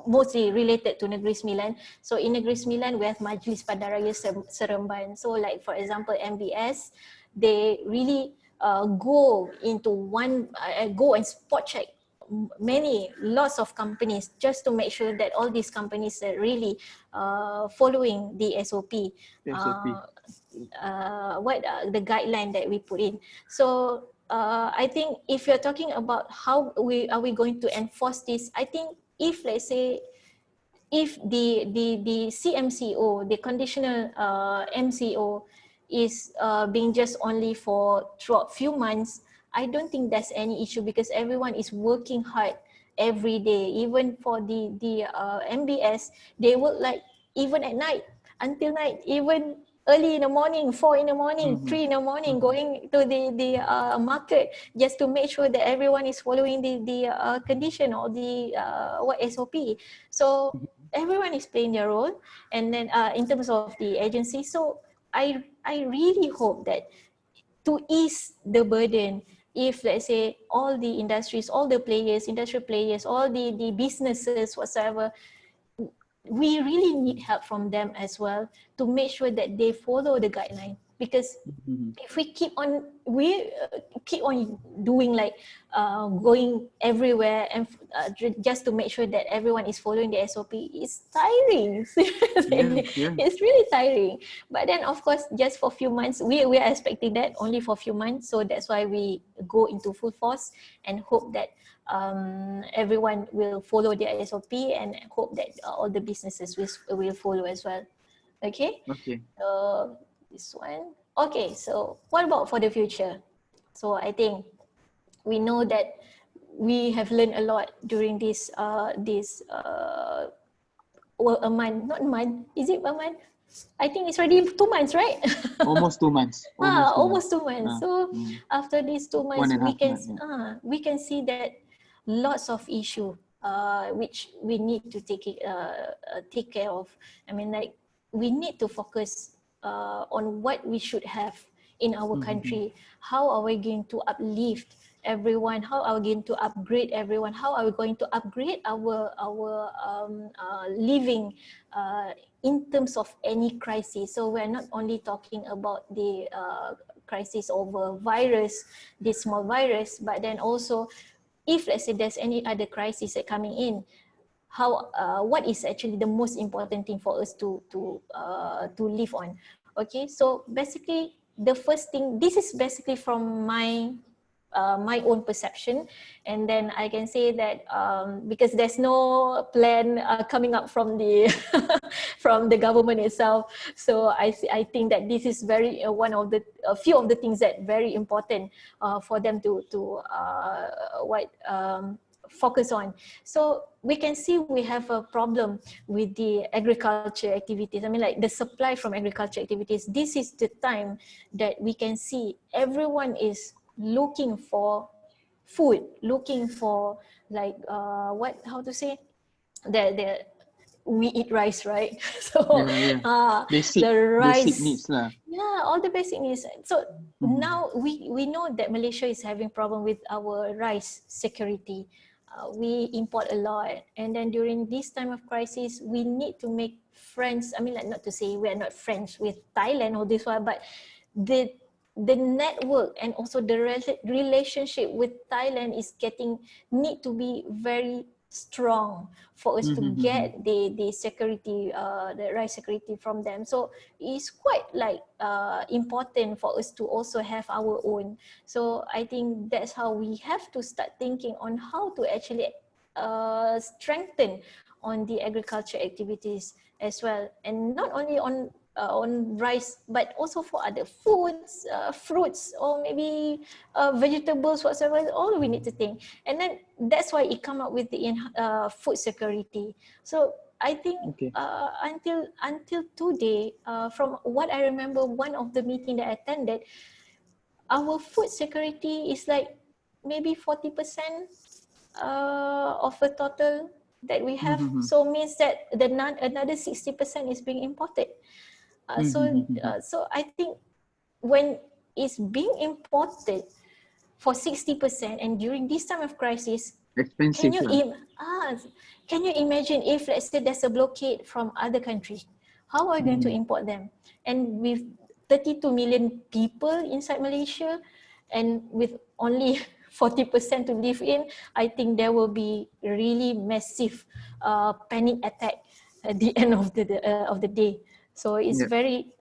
mostly related to Negeri Sembilan. So in Negeri Sembilan, we have Majlis Padanraya Seremban. So like for example, MBS, they really go into go and spot check lots of companies just to make sure that all these companies are really following the SOP. The guideline that we put in. So I think if you're talking about how are we going to enforce this, I think if let's say if the CMCO, the conditional MCO is being just only for throughout few months, I don't think that's any issue because everyone is working hard every day. Even for the MBS, they work like even at night, until night, even early in the morning, 4 in the morning, 3 in the morning, going to the market just to make sure that everyone is following the condition or the SOP. So everyone is playing their role, and then in terms of the agency. So I really hope that to ease the burden, if let's say all the industries, all the players, industrial players, all the businesses whatsoever, we really need help from them as well to make sure that they follow the guideline. Because if we keep on doing like going everywhere and just to make sure that everyone is following the SOP, it's tiring. It's really tiring. But then of course, just for a few months, we are expecting that only for a few months. So that's why we go into full force and hope that everyone will follow their SOP, and hope that all the businesses will follow as well. Okay. this one. Okay, so what about for the future? So I think we know that we have learned a lot during this a month, not a month, is it a month? I think it's already 2 months, right? Almost 2 months. Almost 2 months. So Mm. after these 2 months, 1.5 months. we can see that lots of issue which we need to take care of. I mean, like, we need to focus on what we should have in our country. How are we going to uplift everyone? How are we going to upgrade everyone? How are we going to upgrade our living in terms of any crisis? So we're not only talking about the crisis over virus, this small virus, but then also if, let's say, there's any other crisis that coming in, how what is actually the most important thing for us to live on. Okay, so basically the first thing, this is basically from my own perception, and then I can say that because there's no plan coming up from the from the government itself, so I think that this is very one of the few of the things that very important for them to focus on. So we can see we have a problem with the agriculture activities. I mean, like, the supply from agriculture activities. This is the time that we can see everyone is looking for food, looking for, like, how to say, the we eat rice, right? So Basic the rice, needs lah. yeah, all the basic needs. So now we know that Malaysia is having problem with our rice security. We import a lot, and then during this time of crisis, we need to make friends. I mean, like, not to say we are not friends with Thailand or this one, but the network and also the relationship with Thailand is need to be very strong for us to get the security, the rice security from them. So it's quite like important for us to also have our own. So I think that's how we have to start thinking on how to actually strengthen on the agriculture activities as well, and not only on rice, but also for other foods, fruits, or maybe vegetables, whatsoever. All we need to think, and then that's why it come up with the food security. So I think until today, from what I remember, one of the meeting that I attended, our food security is like maybe 40% of the total that we have. So means that another 60% is being imported. So I think when it's being imported for 60%, and during this time of crisis, Expensive. Can you imagine if, let's say, there's a blockade from other countries? How are we going to import them? And with 32 million people inside Malaysia, and with only 40% to live in, I think there will be really massive panic attack at the end of the day. So it's very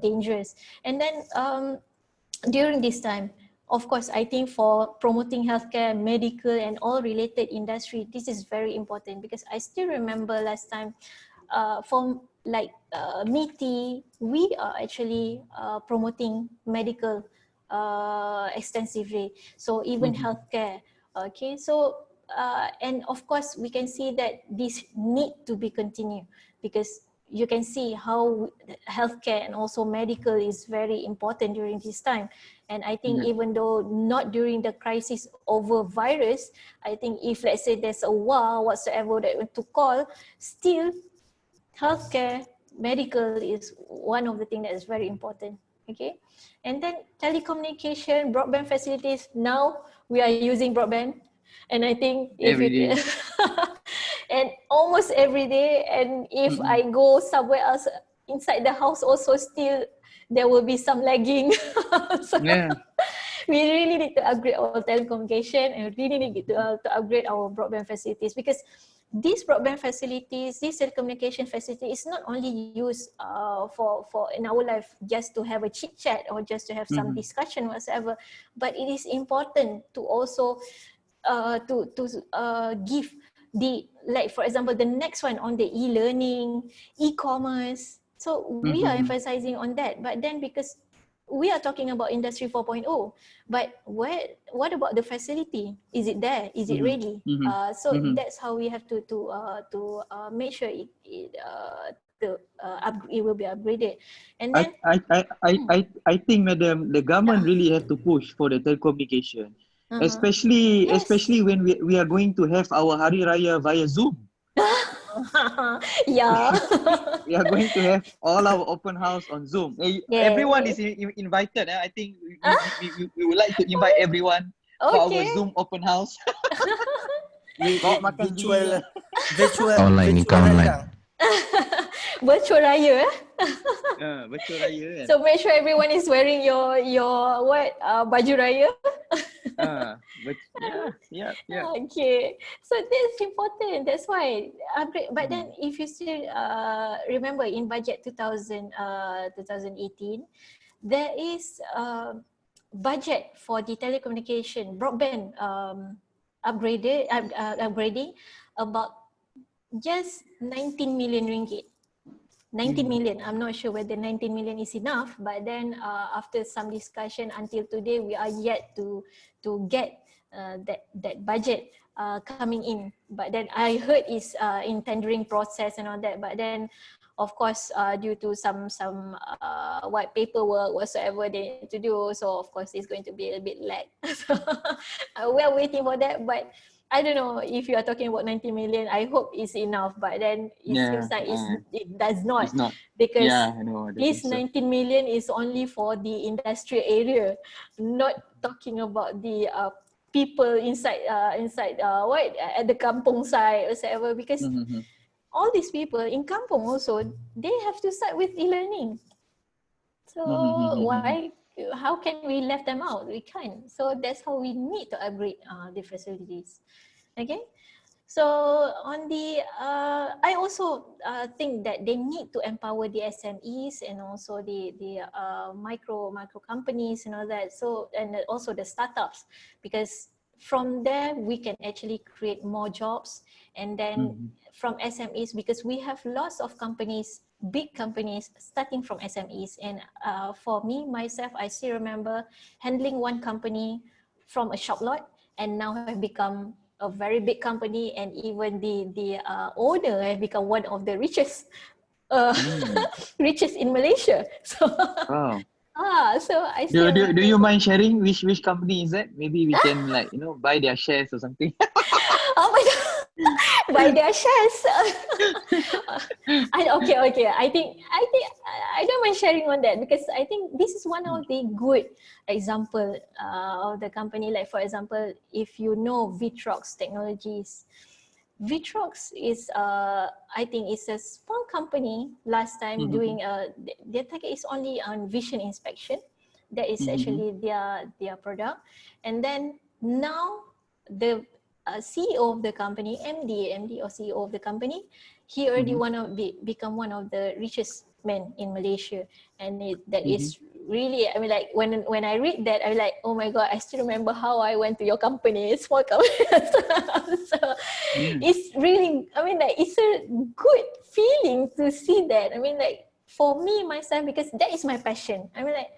dangerous. And then during this time, of course, I think for promoting healthcare, medical, and all related industry, this is very important, because I still remember last time from like MITI, we are actually promoting medical extensively. So even healthcare. Okay, so and of course we can see that this need to be continued, because you can see how healthcare and also medical is very important during this time. And I think even though not during the crisis over virus, I think if, let's say, there's a war whatsoever that we want to call, still healthcare, medical is one of the things that is very important. Okay, and then telecommunication, broadband facilities. Now we are using broadband, and I think if every day. and almost every day, and if I go somewhere else inside the house also, still there will be some lagging. So we really need to upgrade our telecommunication, and we really need to upgrade our broadband facilities, because these broadband facilities, this telecommunication facility is not only used for in our life just to have a chit chat or just to have some discussion whatsoever, but it is important to also give the, like, for example, the next one on the e-learning, e-commerce. So we are emphasizing on that, but then because we are talking about industry 4.0, but what about the facility? Is it there? Is it ready? So that's how we have to make sure it will be upgraded. And then I think, madam, the government really have to push for the telecommunication, especially yes. when we are going to have our Hari Raya via Zoom. Yeah. We are going to have all our open house on Zoom. Everyone is invited. I think we would like to invite everyone for our Zoom open house. Kau makan virtual Online nikah online. Virtual raya. Virtual raya kan. So make sure everyone is wearing your baju raya. Yeah. Okay, so that's important. That's why upgrade. But then, if you still remember in budget 2018, there is budget for the telecommunication broadband upgrading about just 19 million ringgit. 19 million. I'm not sure whether 19 million is enough, but then after some discussion until today, we are yet to get that budget coming in. But then I heard it's in tendering process and all that. But then, of course, due to some white paperwork whatsoever they need to do, so of course it's going to be a bit lag. So we are waiting for that, but I don't know if you are talking about 90 million. I hope it's enough, but then it seems like it does not. It's not. Because this 19 million is only for the industrial area, not talking about the people inside at the kampung side or whatever. Because all these people in kampung also, they have to start with e-learning. So why? How can we left them out? We can't. So that's how we need to upgrade the facilities. Okay. So on the, I also think that they need to empower the SMEs and also the micro companies and all that. So, and also the startups, because from there we can actually create more jobs. And then from SMEs, because we have lots of companies, big companies starting from SMEs. And for me, myself, I still remember handling one company from a shop lot, and now have become a very big company, and even the owner have become one of the richest richest in Malaysia. So so I still do you mind sharing which company is that? Maybe we can buy their shares or something. Oh my god. Buy their shares. Okay. I think I don't mind sharing on that, because I think this is one of the good example of the company. Like for example, if you know Vitrox Technologies, Vitrox is I think it's a small company last time doing their target is only on vision inspection. That is actually their product. And then now the CEO of the company, MD or CEO of the company, he already become one of the richest men in Malaysia. And that is really, I mean, like when I read that, I'm like, oh my god, I still remember how I went to your company. It's small company. So it's really, I mean, like, it's a good feeling to see that. I mean, like, for me myself, because that is my passion. I mean, like,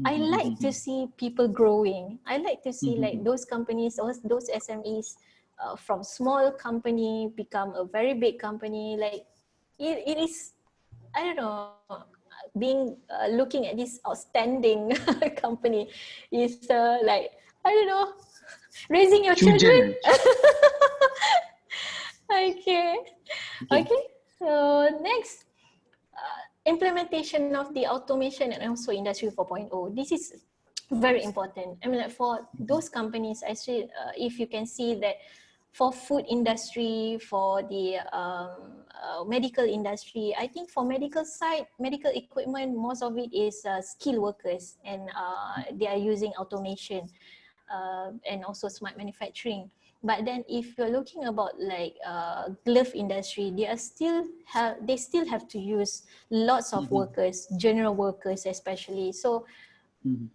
I like to see people growing. I like to see like those companies or those SMEs from small company become a very big company. Like it is, I don't know, being looking at this outstanding company is like, I don't know, raising your children. Okay. So next, implementation of the automation and also Industry 4.0. This is very important. I mean, like, for those companies, actually, if you can see that for food industry, for the medical industry, I think for medical side, medical equipment, most of it is skilled workers, and they are using automation and also smart manufacturing. But then if you're looking about like glove industry, they still have to use lots of workers, general workers especially. So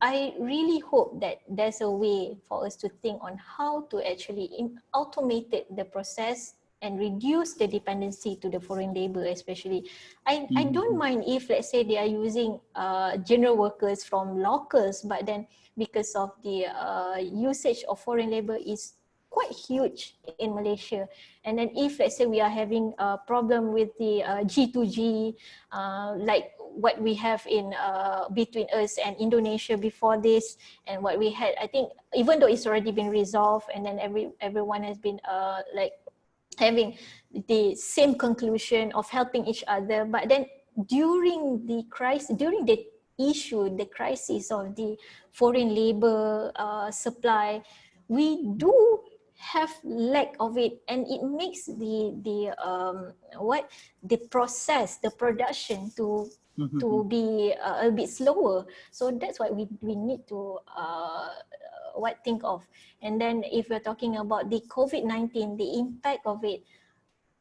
I really hope that there's a way for us to think on how to actually automate the process and reduce the dependency to the foreign labor especially. I don't mind if, let's say, they are using general workers from locals, but then because of the usage of foreign labor is quite huge in Malaysia. And then if, let's say, we are having a problem with the G2G, like what we have in between us and Indonesia before this, and what we had, I think, even though it's already been resolved, and then everyone has been like having the same conclusion of helping each other, but then during the crisis, during the issue, the crisis of the foreign labor supply, we do have lack of it, and it makes the process, the production to be a bit slower. So that's what we need to think of. And then if we're talking about the COVID-19, the impact of it,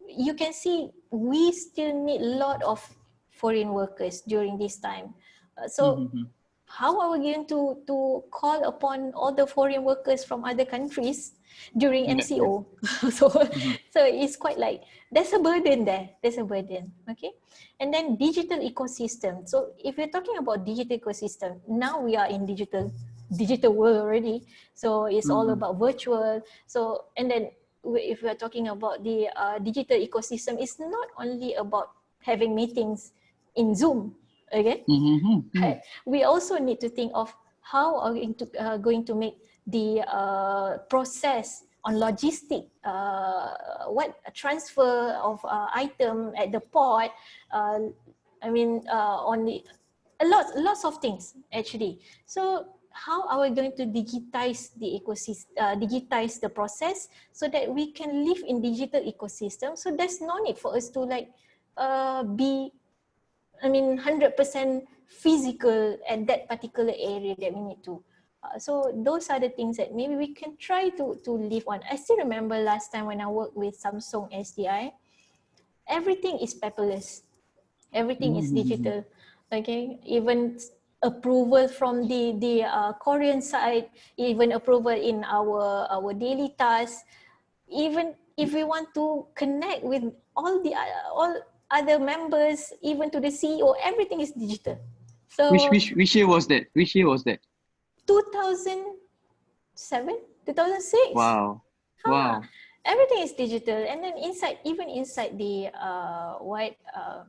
you can see we still need a lot of foreign workers during this time. So how are we going to call upon all the foreign workers from other countries during MCO? So it's quite like, there's a burden there. There's a burden, okay? And then digital ecosystem. So if we're talking about digital ecosystem, now we are in digital world already. So it's all about virtual. So, and then if we're talking about the digital ecosystem, it's not only about having meetings in Zoom. Okay, we also need to think of how are we going to make the process on logistic, transfer of item at the port. I mean, on the lots of things actually. So how are we going to digitize the ecosystem, digitize the process so that we can live in digital ecosystem? So there's no need for us to like be 100% physical at that particular area that we need to. So those are the things that maybe we can try to live on. I still remember last time when I worked with Samsung SDI, everything is paperless. Everything is digital. Okay, even approval from the Korean side, even approval in our daily tasks. Even if we want to connect with all other members, even to the CEO, everything is digital. So which year was that? 2007, 2006. Wow. Wow. Everything is digital, and then even inside the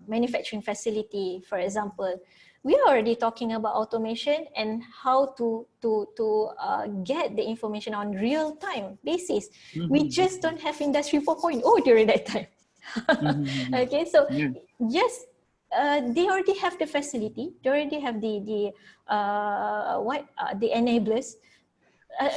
manufacturing facility, for example, we are already talking about automation and how to get the information on real time basis. We just don't have Industry 4.0 during that time. Okay, so yes, they already have the facility. They already have the enablers.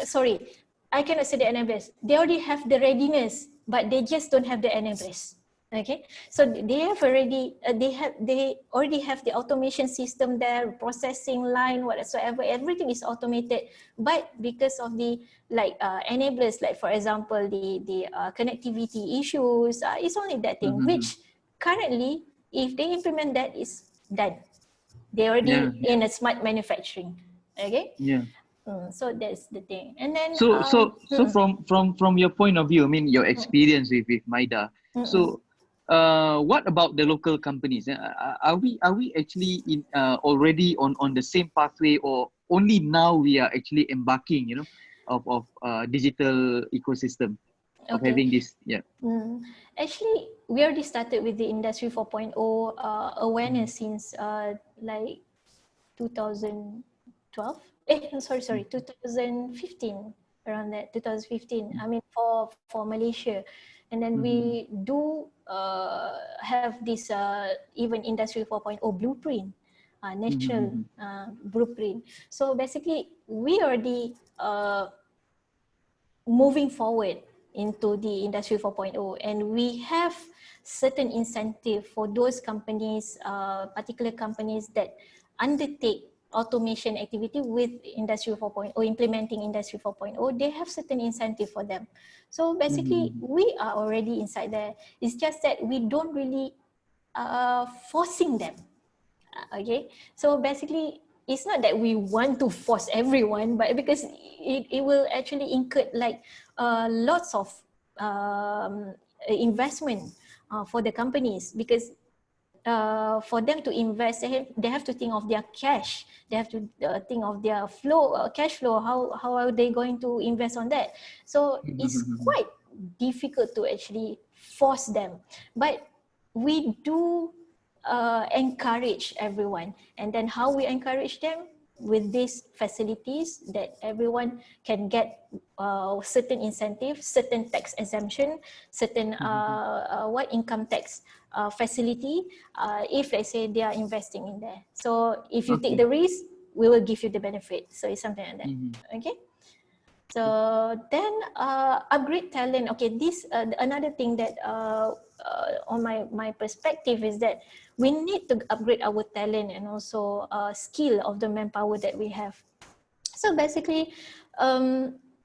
Sorry, I cannot say the enablers. They already have the readiness, but they just don't have the enablers. Okay, so they have already they already have the automation system there, processing line, whatsoever. Everything is automated, but because of the enablers, like for example the connectivity issues, it's only that thing which currently, if they implement that, is done. They already in a smart manufacturing. Okay. Yeah. So that's the thing. And then so from your point of view, I mean your experience with MIDA. So what about the local companies? Are we actually already on the same pathway, or only now we are actually embarking, of digital ecosystem of having this? Yeah. Actually, we already started with the Industry 4.0 awareness since like 2012. 2015, around that, 2015. I mean, for Malaysia. And then we do have this even Industry 4.0 blueprint, national blueprint. So basically, we already moving forward into the Industry 4.0, and we have certain incentive for those companies, particular companies that undertake automation activity with Industry 4.0, implementing Industry 4.0, they have certain incentive for them. So basically, we are already inside there. It's just that we don't really forcing them. Okay, so basically, it's not that we want to force everyone, but because it will actually incur like lots of investment for the companies, because for them to invest, they have to think of their cash. They have to think of their flow, cash flow. How are they going to invest on that? So it's quite difficult to actually force them. But we do encourage everyone. And then how we encourage them? With these facilities that everyone can get certain incentives, certain tax exemption, certain income tax facility, if let's say they are investing in there. So if you take the risk, we will give you the benefit. So it's something like that. Okay. So then upgrade talent. Okay, this another thing that on my perspective is that we need to upgrade our talent and also skill of the manpower that we have. So basically,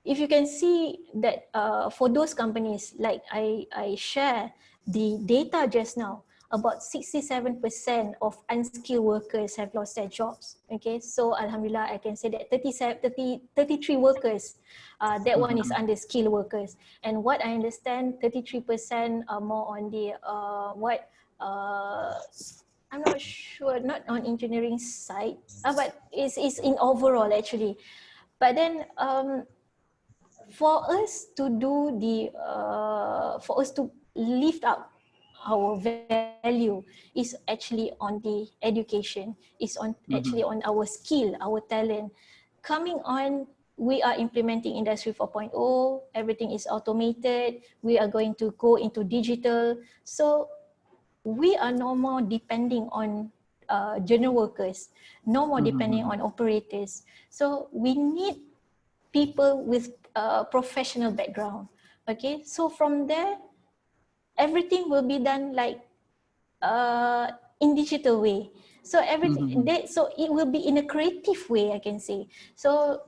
if you can see that for those companies, like I share the data just now, about 67% of unskilled workers have lost their jobs. Okay, so Alhamdulillah, I can say that 33 workers, that one is under skilled workers. And what I understand, 33% are more on the, I'm not sure, not on engineering side, but it's in overall actually. But then for us to do the, for us to lift up our value is actually on the education, is on actually on our skill, our talent. Coming on, we are implementing Industry 4.0, everything is automated, we are going to go into digital. So we are no more depending on general workers, no more depending on operators. So we need people with professional background. Okay, so from there, everything will be done like in digital way. So everything, so it will be in a creative way, I can say. So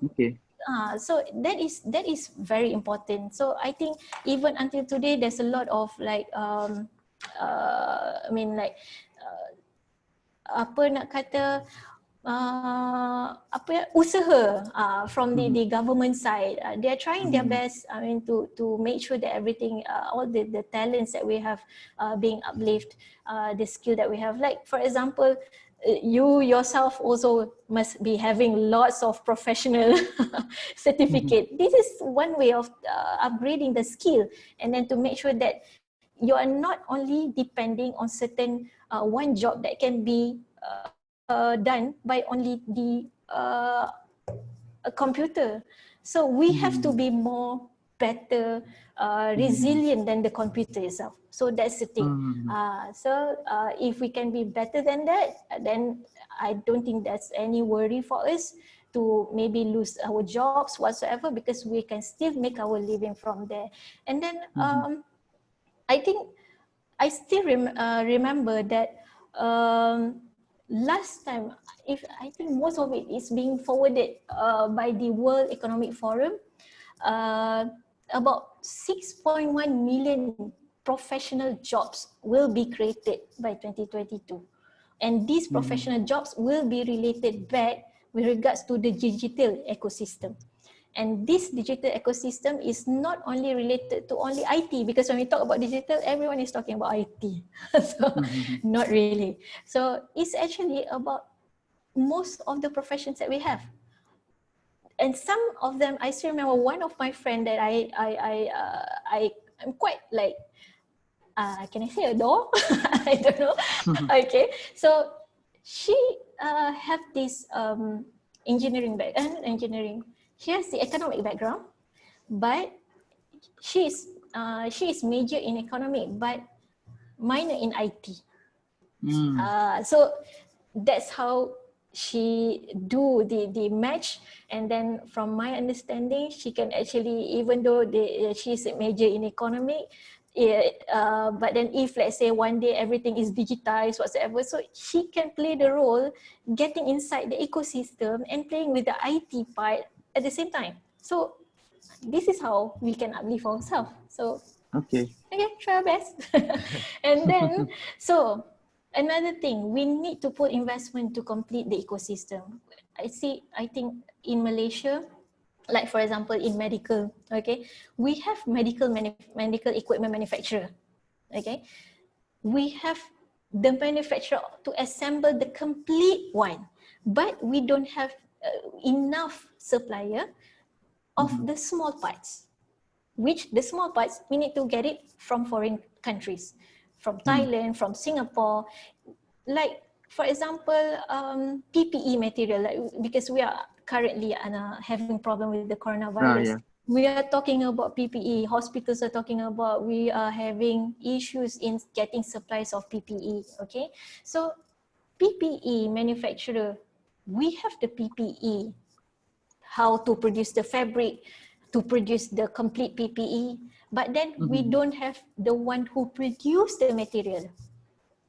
so that is very important. So I think even until today, there's a lot of like I mean like apa nak kata usaha from the government side. They are trying their best, I mean, to make sure that everything, all the talents that we have being uplift, the skill that we have. Like for example, you yourself also must be having lots of professional certificate. This is one way of upgrading the skill, and then to make sure that you are not only depending on certain one job that can be done by only the a computer. So we have to be more better, resilient than the computer itself. So that's the thing. So if we can be better than that, then I don't think that's any worry for us to maybe lose our jobs whatsoever, because we can still make our living from there. And then I think I still remember that last time, if I think most of it is being forwarded by the World Economic Forum, about 6.1 million professional jobs will be created by 2022. And these professional jobs will be related back with regards to the digital ecosystem. And this digital ecosystem is not only related to only IT, because when we talk about digital, everyone is talking about IT. So not really. So it's actually about most of the professions that we have. And some of them, I still remember one of my friend that I'm quite like, can I say adore? I don't know. Okay, so she have this engineering background, She has the economic background, but she is major in economic, but minor in IT. So that's how she do the match. And then from my understanding, she can actually, even though she's a major in economic, but then if let's say one day everything is digitized whatsoever, so she can play the role getting inside the ecosystem and playing with the IT part at the same time. So this is how we can uplift ourselves. So okay, try our best. And then so another thing, we need to put investment to complete the ecosystem. I think in Malaysia, like for example in medical, okay, we have medical equipment manufacturer, Okay, we have the manufacturer to assemble the complete one, but we don't have enough supplier of the small parts, which the small parts we need to get it from foreign countries, from Thailand, from Singapore. Like for example, PPE material, like, because we are currently having problem with the coronavirus. Yeah. We are talking about PPE. Hospitals are talking about we are having issues in getting supplies of PPE. Okay, so PPE manufacturer, we have the PPE, how to produce the fabric, to produce the complete PPE, but then we don't have the one who produce the material.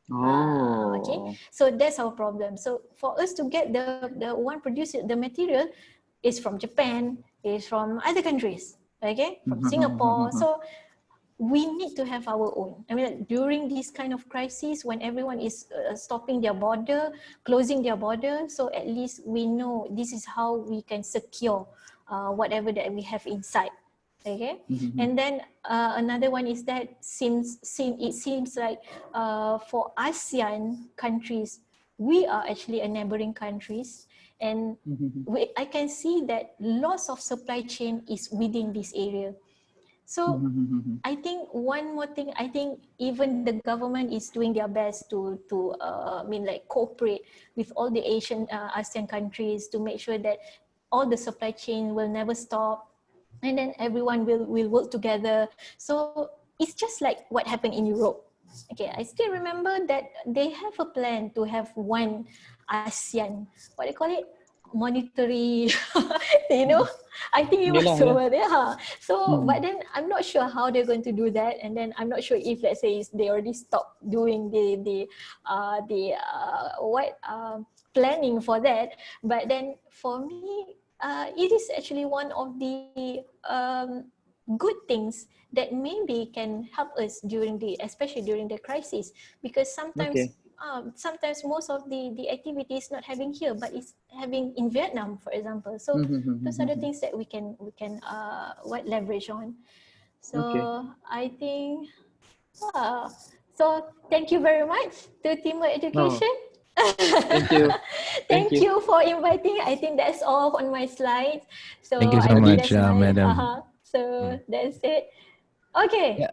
Okay, Oh. so that's our problem. So for us to get the one produce the material is from Japan, is from other countries, okay, from Singapore. So we need to have our own. I mean, during this kind of crisis, when everyone is stopping their border, closing their border, so at least we know this is how we can secure whatever that we have inside. Okay, and then another one is that it seems like for ASEAN countries, we are actually a neighboring countries, and I can see that lots of supply chain is within this area. So I think one more thing, I think even the government is doing their best to cooperate with all the ASEAN countries to make sure that all the supply chain will never stop, and then everyone will work together. So it's just like what happened in Europe. Okay, I still remember that they have a plan to have one ASEAN, what do you call it? Monetary, you know, I think it was over there. So, but then I'm not sure how they're going to do that, and then I'm not sure if, let's say, they already stopped doing the planning for that. But then for me, it is actually one of the good things that maybe can help us especially during the crisis, because sometimes most of the activity is not having here, but it's having in Vietnam, for example. So those are the things that we can leverage on. So I think so thank you very much to TYMBA Education. Thank you. Thank you for inviting. I think that's all on my slides. So Thank you so I think much, that's my madam. so that's it. Okay. Yeah.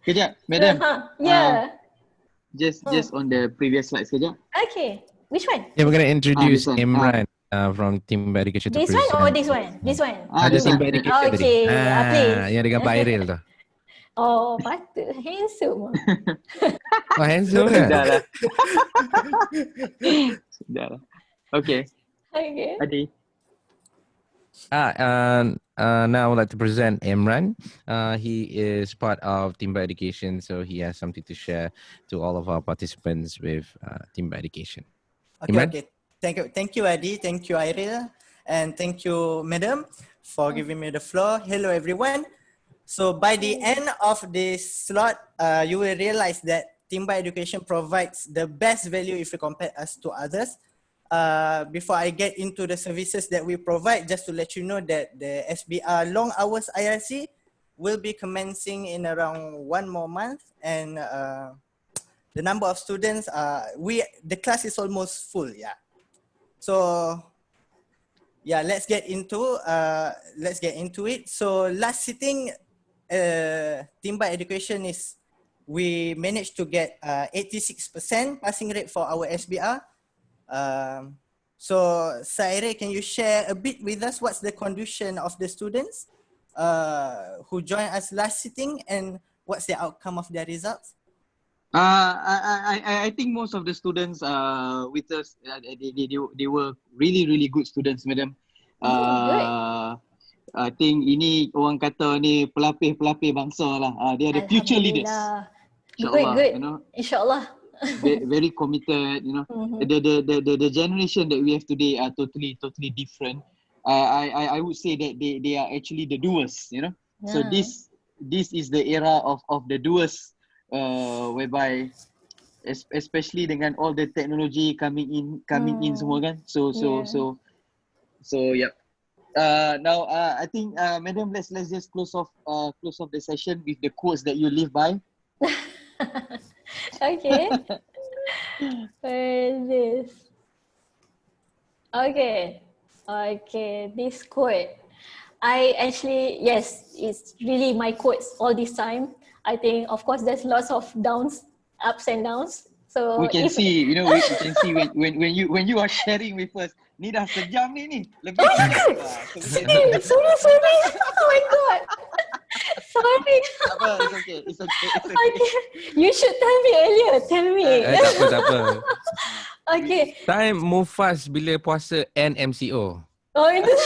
Kejap, madam. Yeah. Just on the previous slide sekejap. Okay. Which one? Yeah, we're gonna introduce This one. Imran from TYMBA Education to This present. one or this one? This one. Ada This one. TYMBA Education tadi. Okay. Please. Yang dengan Pak Airil tu. Oh, patut. Handsome. Oh, handsome kan? Sudahlah. Sudahlah. Okay. Okay. Adi. Now I would like to present Imran. He is part of TYMBA Education, so he has something to share to all of our participants with TYMBA Education. Imran? Okay. Thank you, Adi. Thank you, Airil. And thank you, madam, for giving me the floor. Hello, everyone. So by the end of this slot, you will realize that TYMBA Education provides the best value if you compare us to others. Before I get into the services that we provide, just to let you know that the SBR long hours IRC will be commencing in around 1 more month, and the number of students, the class is almost full, yeah. So yeah, let's get into it. So last sitting, TYMBA Education we managed to get 86% passing rate for our SBR. So Saire, can you share a bit with us what's the condition of the students who joined us last sitting, and what's the outcome of their results? I think most of the students with us, they were really good students, madam. I think ini orang kata ni pelapis bangsa lah. They are the future leaders. InsyaAllah. Good. You know, InsyaAllah. very committed. You know, the generation that we have today are totally different. I would say that they are actually the doers. You know, so this is the era of the doers, whereby especially dengan all the technology coming in semua kan. So yep. Now I think Madam, let's just close off the session with the quotes that you live by. Okay. Where is this? Okay. Okay, this quote. I actually, yes, it's really my quotes all this time. I think, of course, there's lots of downs, ups and downs. So We can if see, we can see when you are sharing with us. Ni dah sejam ni. Lebih sejam. So we can see. sorry. Oh my God. Sorry. It's okay. Okay. You should tell me earlier. Tell me. Tak apa. Okay. Time move fast bila puasa and MCO. Oh, itu.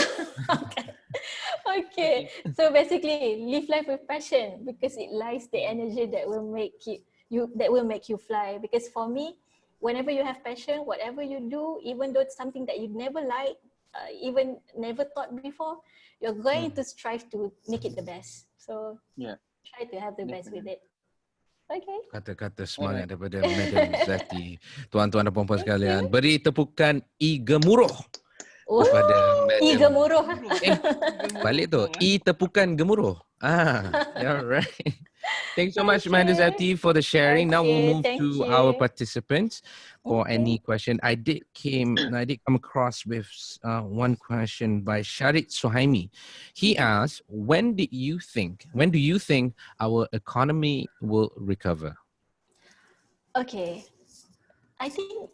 Okay. Okay. So basically, live life with passion because it lies the energy that will make you fly. Because for me, whenever you have passion, whatever you do, even though it's something that you never like, even never thought before, you're going to strive to make it the best. So try to have the best with it. Okay. Kata-kata semangat daripada Madam Zetty. Tuan-tuan dan puan-puan sekalian, beri tepukan I gemuruh kepada Madam. I gemuruh. Balik tu, I tepukan gemuruh. Yeah, right. Thanks so much, Madam Zetty, for the sharing. Now we'll move to our participants for any question. I did come across with one question by Sharit Suhaimi. He asked, when do you think our economy will recover? Okay. I think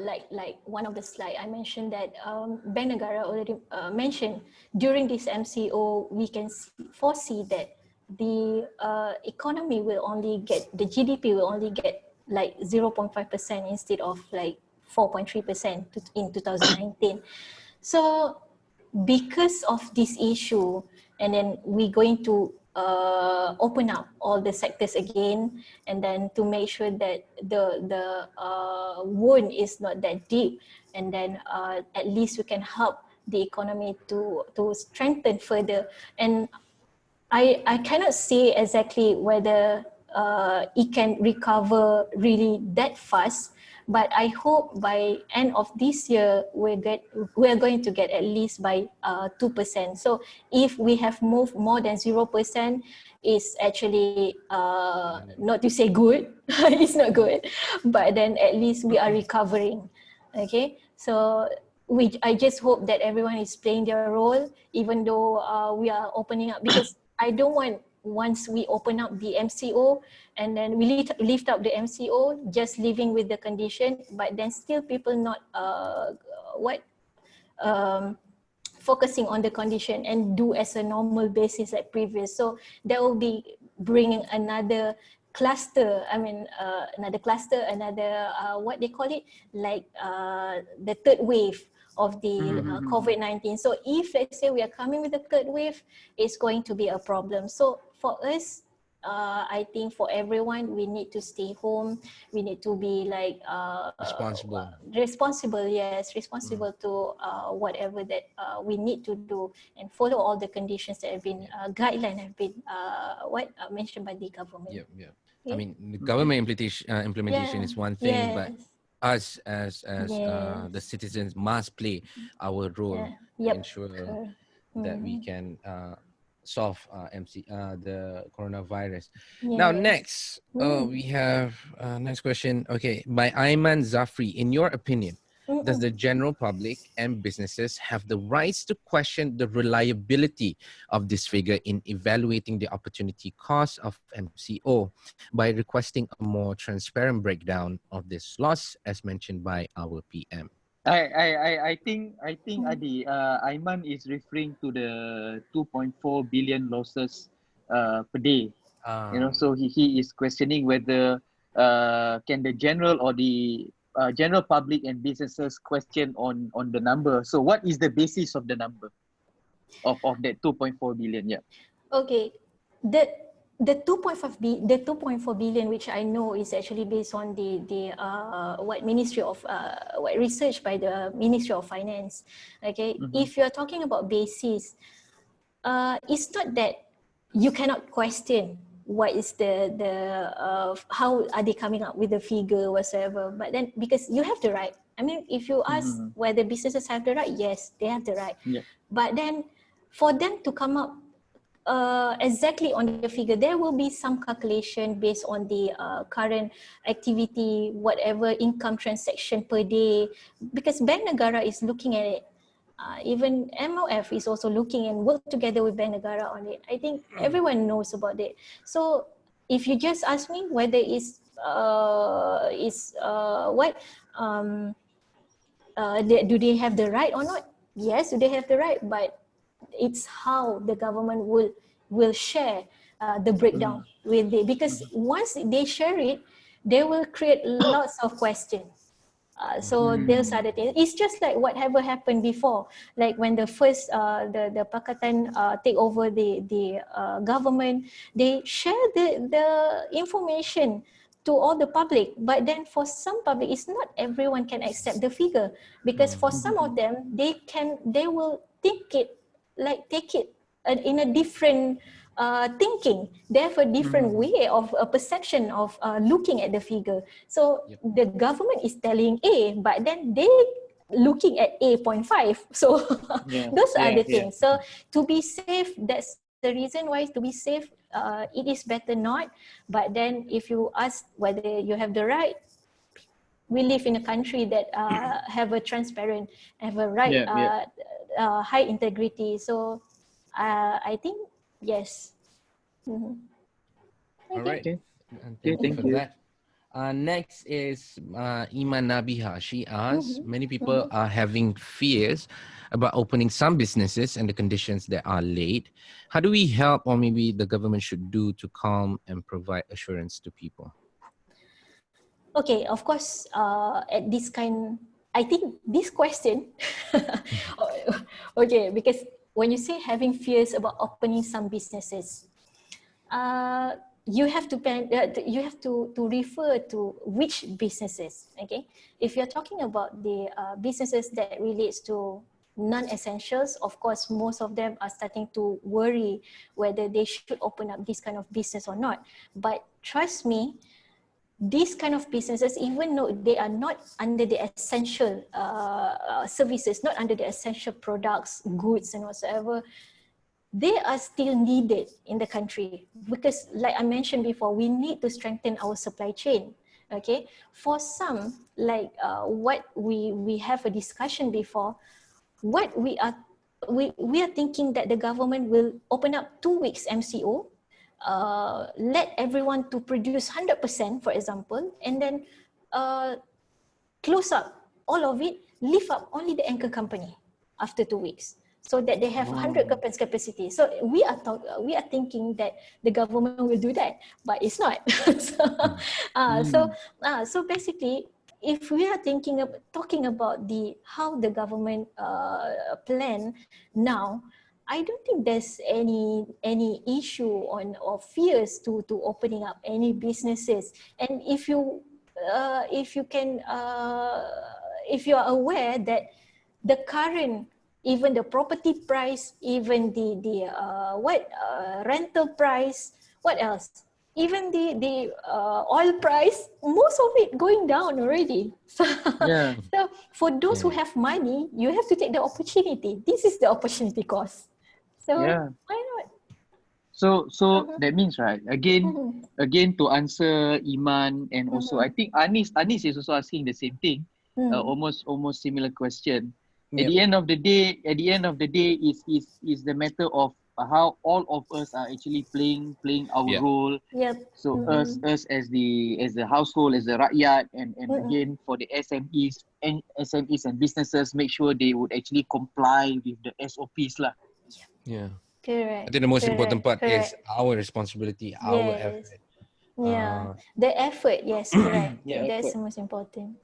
like one of the slides I mentioned that Bank Negara already mentioned during this MCO, we can foresee that the economy will only get, the GDP will only get like 0.5% instead of like 4.3% in 2019. So because of this issue, and then we're going to open up all the sectors again, and then to make sure that the wound is not that deep, and then at least we can help the economy to strengthen further. And I cannot say exactly whether it can recover really that fast, but I hope by end of this year we're going to get at least by 2%. So if we have moved more than 0%, it's actually not to say good, it's not good, but then at least we are recovering. Okay, so I just hope that everyone is playing their role, even though we are opening up, because I don't want, once we open up the MCO and then we lift up the MCO, just living with the condition, but then still people not focusing on the condition and do as a normal basis like previous. So that will be bringing another cluster, what they call it, like the third wave of the COVID-19. So if let's say we are coming with the third wave, it's going to be a problem. So for us, I think for everyone, we need to stay home. We need to be like responsible, to whatever that we need to do, and follow all the conditions that have been guidelines have been mentioned by the government. Yeah. I mean, the government implementation is one thing, but us as the citizens must play our role to ensure that we can solve the coronavirus. Now next, we have next question. Okay, by Ayman Zafri. In your opinion, does the general public and businesses have the rights to question the reliability of this figure in evaluating the opportunity cost of MCO by requesting a more transparent breakdown of this loss as mentioned by our PM? I think Adi, Aiman is referring to the 2.4 billion losses per day. So he is questioning whether can the general or the general public and businesses question on the number. So what is the basis of the number of that 2.4 billion? Yeah. Okay, the 2.4 billion, which I know is actually based on the Ministry of research by the Ministry of Finance. Okay, if you are talking about basis, it's not that you cannot question what is the how are they coming up with the figure whatsoever. But then because you have the right, I mean, if you ask whether businesses have the right, yes, they have the right. Yeah. But then for them to come up exactly on the figure, there will be some calculation based on the current activity, whatever income transaction per day, because Bank Negara is looking at it. Even MOF is also looking and work together with Bank Negara on it. I think everyone knows about it. So if you just ask me whether it's do they have the right or not? Yes, they have the right, but it's how the government will share the breakdown with it, because once they share it, they will create lots of questions. So those are the things. It's just like whatever happened before, like when the first the Pakatan take over the government, they share the information to all the public, but then for some public, it's not everyone can accept the figure, because for some of them, they will take it in a different thinking. They have a different way of a perception of looking at the figure. So the government is telling A, but then they looking at A.5. So those are the things. So to be safe, that's the reason why, to be safe, it is better not. But then if you ask whether you have the right, we live in a country that have a transparent, have a right, high integrity. So I think yes. All right. Okay. And thank you Thank for you. that. Next is Iman Nabiha. She asks, many people are having fears about opening some businesses and the conditions that are laid. How do we help, or maybe the government should do, to calm and provide assurance to people? Okay, of course, at this kind, I think this question, okay, because when you say having fears about opening some businesses, you have to refer to which businesses. Okay, if you're talking about the businesses that relates to non-essentials, of course, most of them are starting to worry whether they should open up this kind of business or not. But trust me, these kind of businesses, even though they are not under the essential services, not under the essential products, goods and whatsoever, they are still needed in the country, because like I mentioned before, we need to strengthen our supply chain. Okay, for some, like what we have a discussion before, what we are thinking that the government will open up 2 weeks MCO, let everyone to produce 100%, for example, and then close up all of it, lift up only the anchor company after 2 weeks, so that they have 100% capacity. So we are thinking that the government will do that, but it's not. So basically, if we are talking about how the government plan now, I don't think there's any issue or fears to opening up any businesses. And if you are aware that the current, even the property price, even the rental price, what else? Even the oil price, most of it going down already. So, so for those who have money, you have to take the opportunity. This is the opportunity cost. So why not? So that means, right, again to answer Iman, and also I think Anis is also asking the same thing, almost similar question. At the end of the day, is the matter of how all of us are actually playing our role. So us as the household, as the rakyat, and again for the SMEs and businesses, make sure they would actually comply with the SOPs lah. Correct. I think the most important part is our responsibility, our effort. The effort, yes, correct. That's the most important.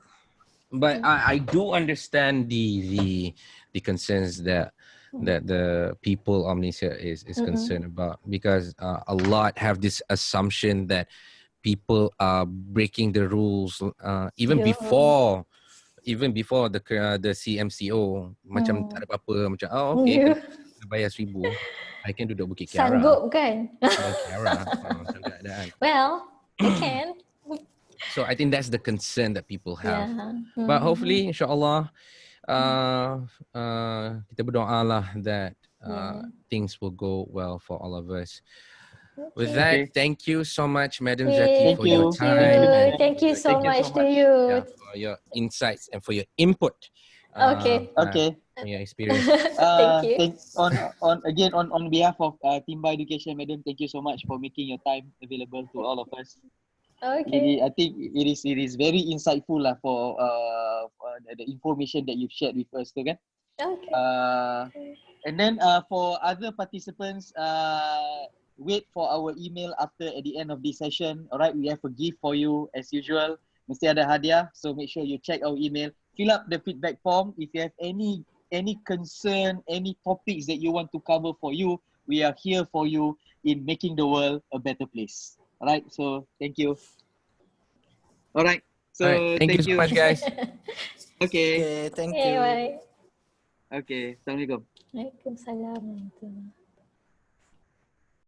But I do understand the concerns that the people of Malaysia is concerned about, because a lot have this assumption that people are breaking the rules even before the CMCO, macam tak ada apa-apa, macam okay, bayar 1,000, I can duduk Bukit Kiara. Sanggup kan? Kiara. Macam keadaan. Well, I can. So I think that's the concern that people have. Yeah. But hopefully, insyaAllah, kita berdoa lah that things will go well for all of us. With that, thank you so much, Madam Zetty, for your time. Thank you so much to you. Yeah, for your insights and for your input. Okay. On your experience. Thank you. On behalf of TYMBA Education, Madam, thank you so much for making your time available to all of us. Okay. I think it is very insightful lah for the information that you've shared with us, kan? Okay. And then for other participants, wait for our email at the end of this session. Alright, we have a gift for you as usual. Mesti ada hadiah, so make sure you check our email. Fill up the feedback form. If you have any concern, any topics that you want to cover for you, we are here for you in making the world a better place. Alright, so thank you. Alright, so thank you so much, guys. Okay, thank you. Bye. Okay, Assalamualaikum. Waalaikumsalam.